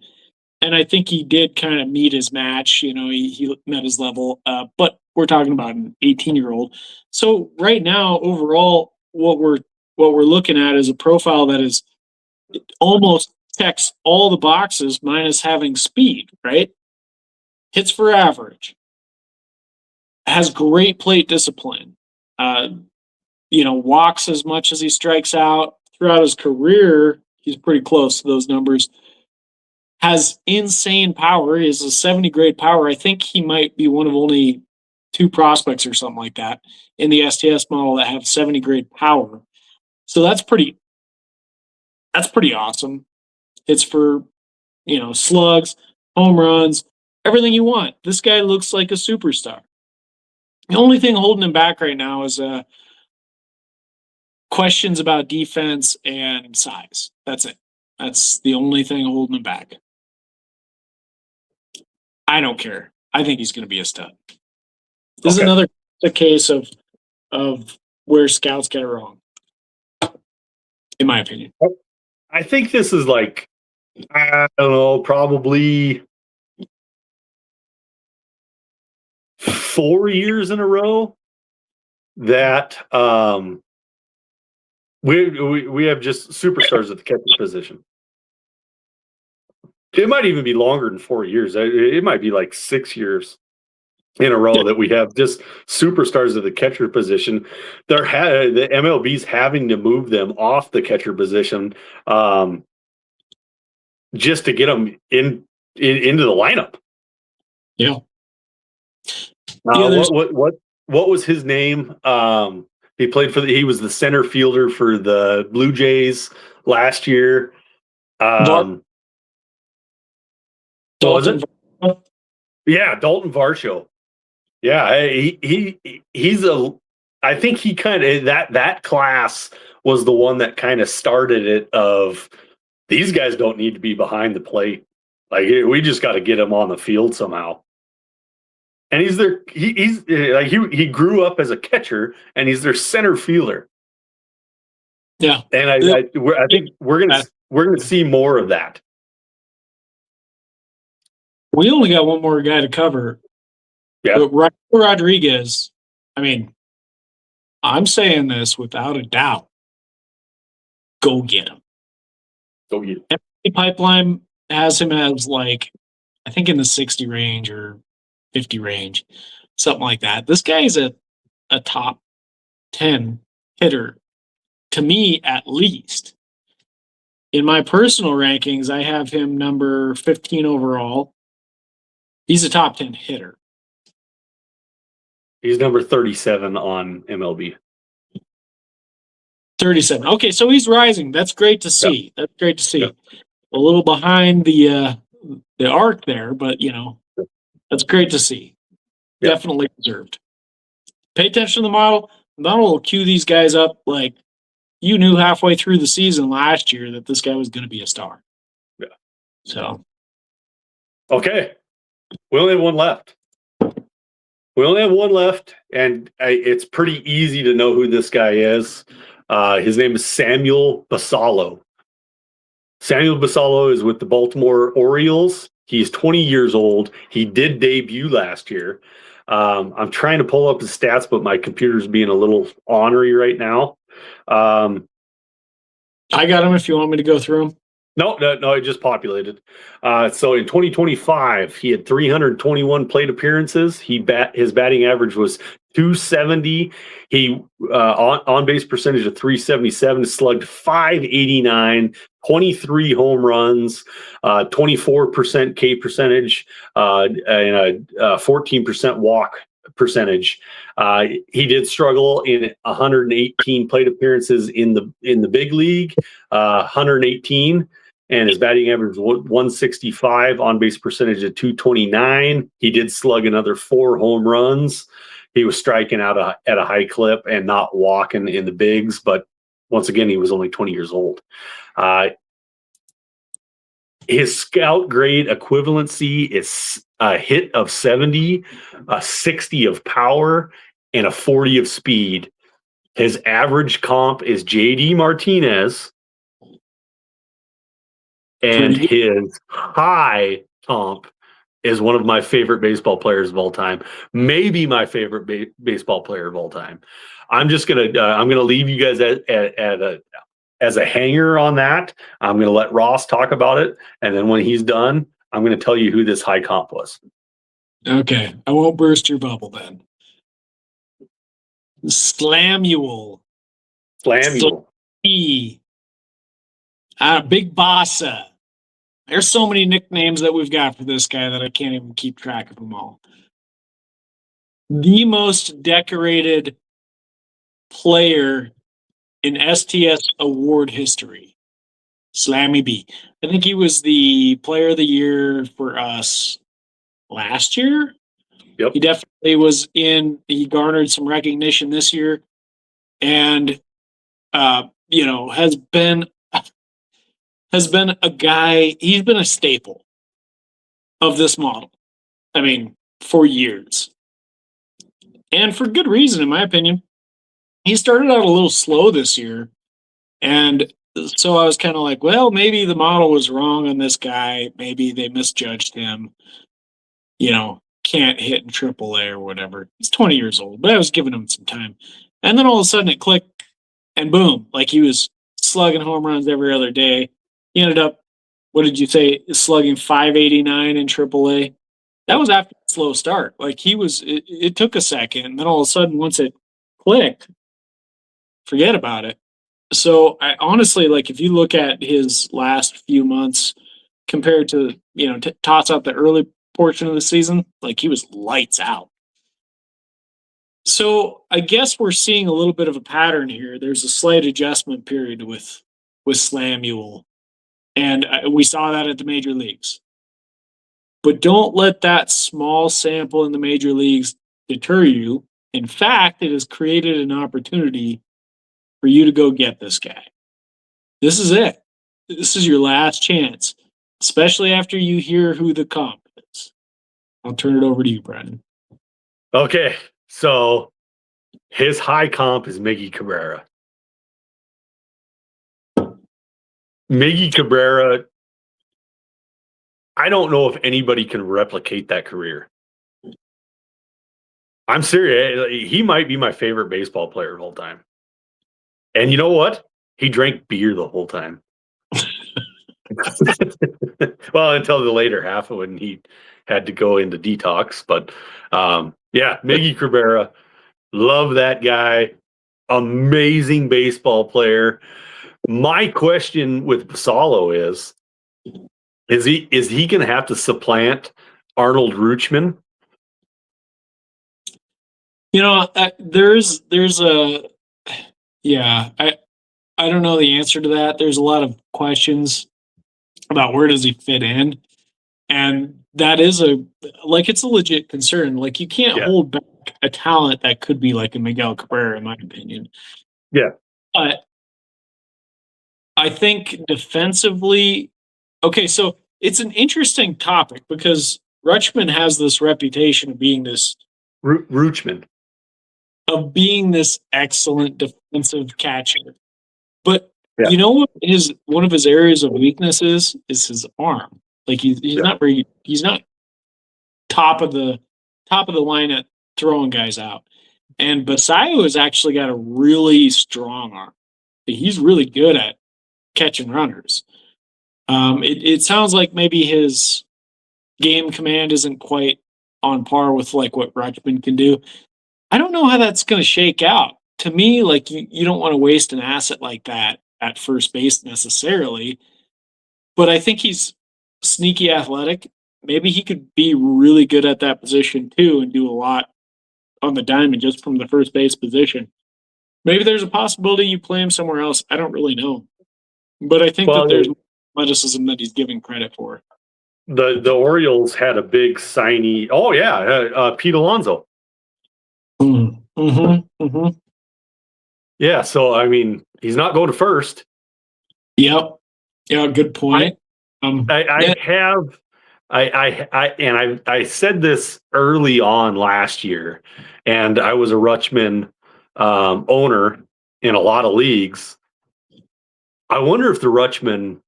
And I think he did kind of meet his match. He met his level. But we're talking about an 18-year-old. So right now, overall, what we're looking at is a profile that is almost checks all the boxes minus having speed. Right, hits for average, has great plate discipline. Walks as much as he strikes out. Throughout his career, he's pretty close to those numbers. Has insane power. He has a 70 grade power. I think he might be one of only 2 prospects or something like that in the STS model that have 70 grade power. So that's pretty awesome. It's for, slugs, home runs, everything you want. This guy looks like a superstar. The only thing holding him back right now is questions about defense and size. That's it. That's the only thing holding him back. I don't care. I think he's going to be a stud. This is another case of where scouts get it wrong, in my opinion. I think this is like, I don't know, probably 4 years in a row that we have just superstars at the catcher position. It might even be longer than 4 years. It might be like 6 years in a row that we have just superstars at the catcher position. The MLB's having to move them off the catcher position just to get them into the lineup. Yeah. What was his name? He was the center fielder for the Blue Jays last year. Dalton. Yeah, Dalton Varsho. Yeah, he's I think he kind of that class was the one that kind of started it. Of these guys don't need to be behind the plate. Like we just got to get him on the field somehow. And he's he grew up as a catcher, and he's their center fielder. Yeah, and I think we're gonna see more of that. We only got one more guy to cover. Yeah, but Rodriguez. I mean, I'm saying this without a doubt. Go get him. Go get him. Every pipeline has him as I think in the 60 range or 50 range, something like that. This guy's a top 10 hitter, to me at least. In my personal rankings, I have him number 15 overall. He's a top 10 hitter. He's number 37 on MLB. 37. Okay, so he's rising. That's great to see. That's great to see. Yep. A little behind the arc there, but that's great to see. Yep. Definitely deserved. Pay attention to the model. The model will cue these guys up like you knew halfway through the season last year that this guy was going to be a star. Yeah. So. Okay. We only have one left. And it's pretty easy to know who this guy is. His name is Samuel Basallo. Samuel Basallo is with the Baltimore Orioles. He's 20 years old. He did debut last year. I'm trying to pull up his stats, but my computer's being a little ornery right now. I got him if you want me to go through him. No, it just populated. So in 2025, he had 321 plate appearances. His batting average was 270. He on base percentage of 377, slugged 589, 23 home runs, 24% K percentage, and a 14% walk percentage. He did struggle in 118 plate appearances in the big league, 118. And his batting average was 165, on base percentage of 229. He did slug another 4 home runs. He was striking out at a high clip and not walking in the bigs. But once again, he was only 20 years old. His scout grade equivalency is a hit of 70, a 60 of power, and a 40 of speed. His average comp is JD Martinez, and Pretty good. his high comp is one of my favorite baseball players of all time. Maybe my favorite baseball player of all time. I'm gonna leave you guys as a hanger on that. I'm gonna let Ross talk about it, and then when he's done, I'm gonna tell you who this high comp was. Okay, I won't burst your bubble then. Slamuel. Slamuel. Big Bossa. There's so many nicknames that we've got for this guy that I can't even keep track of them all. The most decorated player in STS award history. Slammy B. I think he was the player of the year for us last year. Yep. He definitely was he garnered some recognition this year, and has been a guy. He's been a staple of this model. I mean, for years, and for good reason, in my opinion. He started out a little slow this year, and so I was kind of like, well, maybe the model was wrong on this guy. Maybe they misjudged him. Can't hit in AAA or whatever. He's 20 years old, but I was giving him some time. And then all of a sudden it clicked, and boom, like he was slugging home runs every other day. He ended up, what did you say, slugging 589 in AAA? That was after a slow start. Like it took a second, and then all of a sudden, once it clicked, forget about it. So I honestly, like, if you look at his last few months compared to, toss out the early portion of the season, like he was lights out. So I guess we're seeing a little bit of a pattern here. There's a slight adjustment period with Slamuel, and we saw that at the major leagues. But don't let that small sample in the major leagues deter you. In fact, it has created an opportunity for you to go get this guy. This is it. This is your last chance, especially after you hear who the comp is. I'll turn it over to you, Brandon. Okay, so his high comp is Miggy Cabrera. Miggy Cabrera, I don't know if anybody can replicate that career. I'm serious. He might be my favorite baseball player of all time. And you know what? He drank beer the whole time. Well, until the later half when he had to go into detox. But yeah, Miggy Cabrera, love that guy. Amazing baseball player. My question with Basalo is he going to have to supplant Arnold Rutschman? There's a I don't know the answer to that. There's a lot of questions about where does he fit in, and that is it's a legit concern. Like, you can't hold back a talent that could be like a Miguel Cabrera, in my opinion. Yeah, but I think defensively, okay, so it's an interesting topic because Rutschman has this reputation of being this Rutschman. Of being this excellent defensive catcher. But you know what one of his areas of weakness is his arm. Like he's not top of the line at throwing guys out. And Basayo has actually got a really strong arm. He's really good at catching runners. It sounds like maybe his game command isn't quite on par with like what Rutschman can do. I don't know how that's going to shake out. To me, like you don't want to waste an asset like that at first base necessarily, but I think he's sneaky athletic. Maybe he could be really good at that position too and do a lot on the diamond just from the first base position. Maybe there's a possibility you play him somewhere else. I don't really know, but I think that there's athleticism that he's giving credit for. The Orioles had a big signee. Oh yeah, Pete Alonso. Yeah, so I mean, he's not going to first. Yep. Yeah, good point. I said this early on last year, and I was a Rutschman owner in a lot of leagues. I wonder if the Rutschman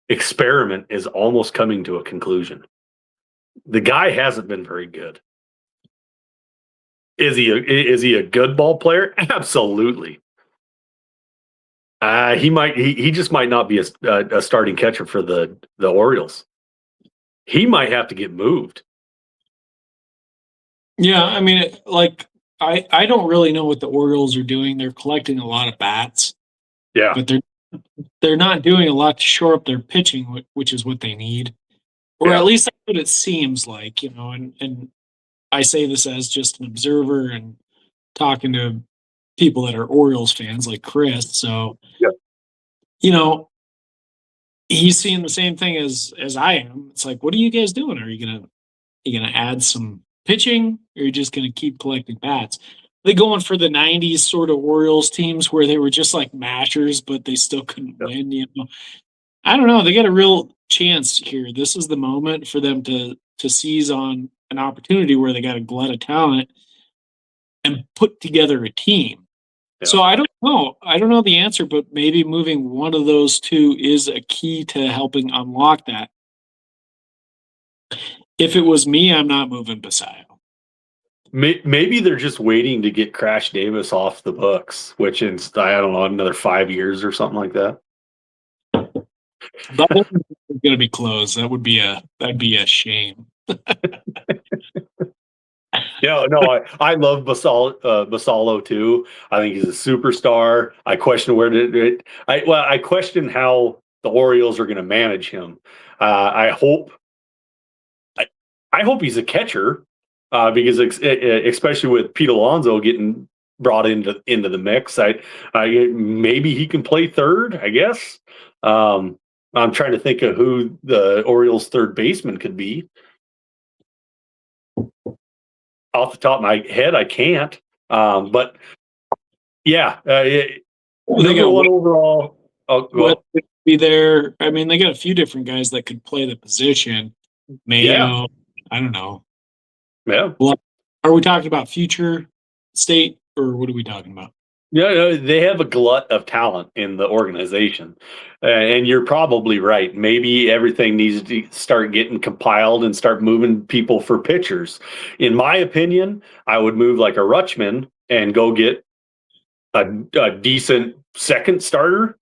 experiment is almost coming to a conclusion. The guy hasn't been very good. Is he a good ball player? Absolutely. He just might not be a starting catcher for the Orioles. He might have to get moved. Yeah, I mean, I don't really know what the Orioles are doing. They're collecting a lot of bats, Yeah, but they're not doing a lot to shore up their pitching, which is what they need, or Yeah. at least that's what it seems like, you know. And I say this as just an observer and talking to people that are Orioles fans like Chris. So, Yeah. you know, he's seeing the same thing as I am. It's like, what are you guys doing? Are you gonna add some pitching, or are you just gonna keep collecting bats? They going for the '90s sort of Orioles teams where they were just like mashers, but they still couldn't win. You know, I don't know. They got a real chance here. This is the moment for them to seize on an opportunity where they got a glut of talent and put together a team. Yeah. So I don't know. I don't know the answer, but maybe moving one of those two is a key to helping unlock that. If it was me, I'm not moving Basayo. Maybe they're just waiting to get Crash Davis off the books, which is, I don't know, another 5 years or something like that. That one's going to be closed. That'd be a shame. Yeah, no, I love Basalo too. I think he's a superstar. I question I question how the Orioles are going to manage him. I hope he's a catcher, because especially with Pete Alonso getting brought into the mix, maybe he can play third. I guess. I'm trying to think of who the Orioles' third baseman could be. Off the top of my head, I can't. But yeah, number one overall. Oh, well, be there. I mean, they got a few different guys that could play the position. Mayo, yeah. I don't know. Yeah. Well, are we talking about future state, or what are we talking about? Yeah, they have a glut of talent in the organization, and you're probably right. Maybe everything needs to start getting compiled and start moving people for pitchers. In my opinion, I would move like a Rutschman and go get a decent second starter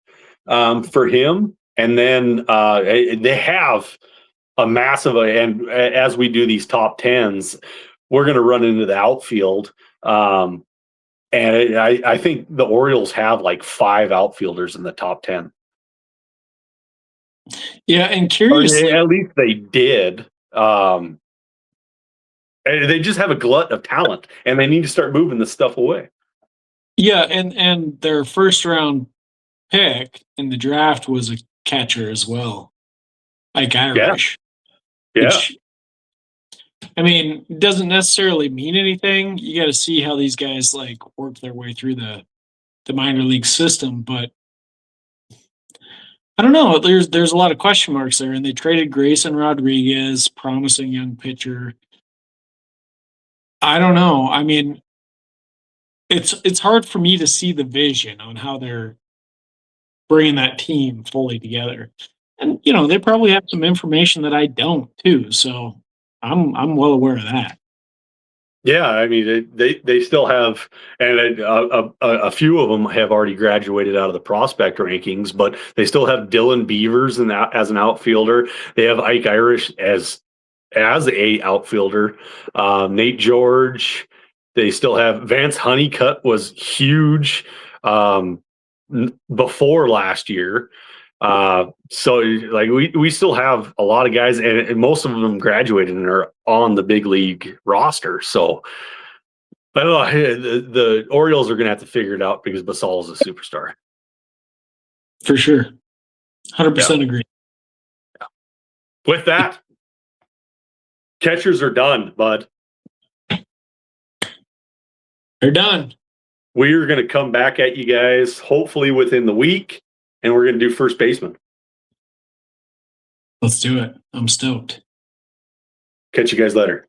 for him, and then they have a massive. And as we do these top tens, we're going to run into the outfield. And I think the Orioles have like 5 outfielders in the top 10. Yeah, and curiously, at least they did. They just have a glut of talent, and they need to start moving this stuff away. Yeah, and their first round pick in the draft was a catcher as well, like Irish. Yeah. Which, I mean, doesn't necessarily mean anything. You got to see how these guys like work their way through the minor league system, but I don't know. There's a lot of question marks there, and they traded Grayson Rodriguez, promising young pitcher. I don't know. I mean, it's hard for me to see the vision on how they're bringing that team fully together. And you know, they probably have some information that I don't too. So I'm well aware of that. Yeah, I mean they still have, and a few of them have already graduated out of the prospect rankings, but they still have Dylan Beavers as an outfielder. They have Ike Irish as a outfielder. Nate George. They still have Vance Honeycutt was huge before last year. So like we still have a lot of guys, and most of them graduated and are on the big league roster. So I don't know, the Orioles are going to have to figure it out because Basal is a superstar. For sure. 100% agree. Yeah. With that, catchers are done, bud. They're done. We are going to come back at you guys hopefully within the week, and we're going to do first baseman. Let's do it. I'm stoked. Catch you guys later.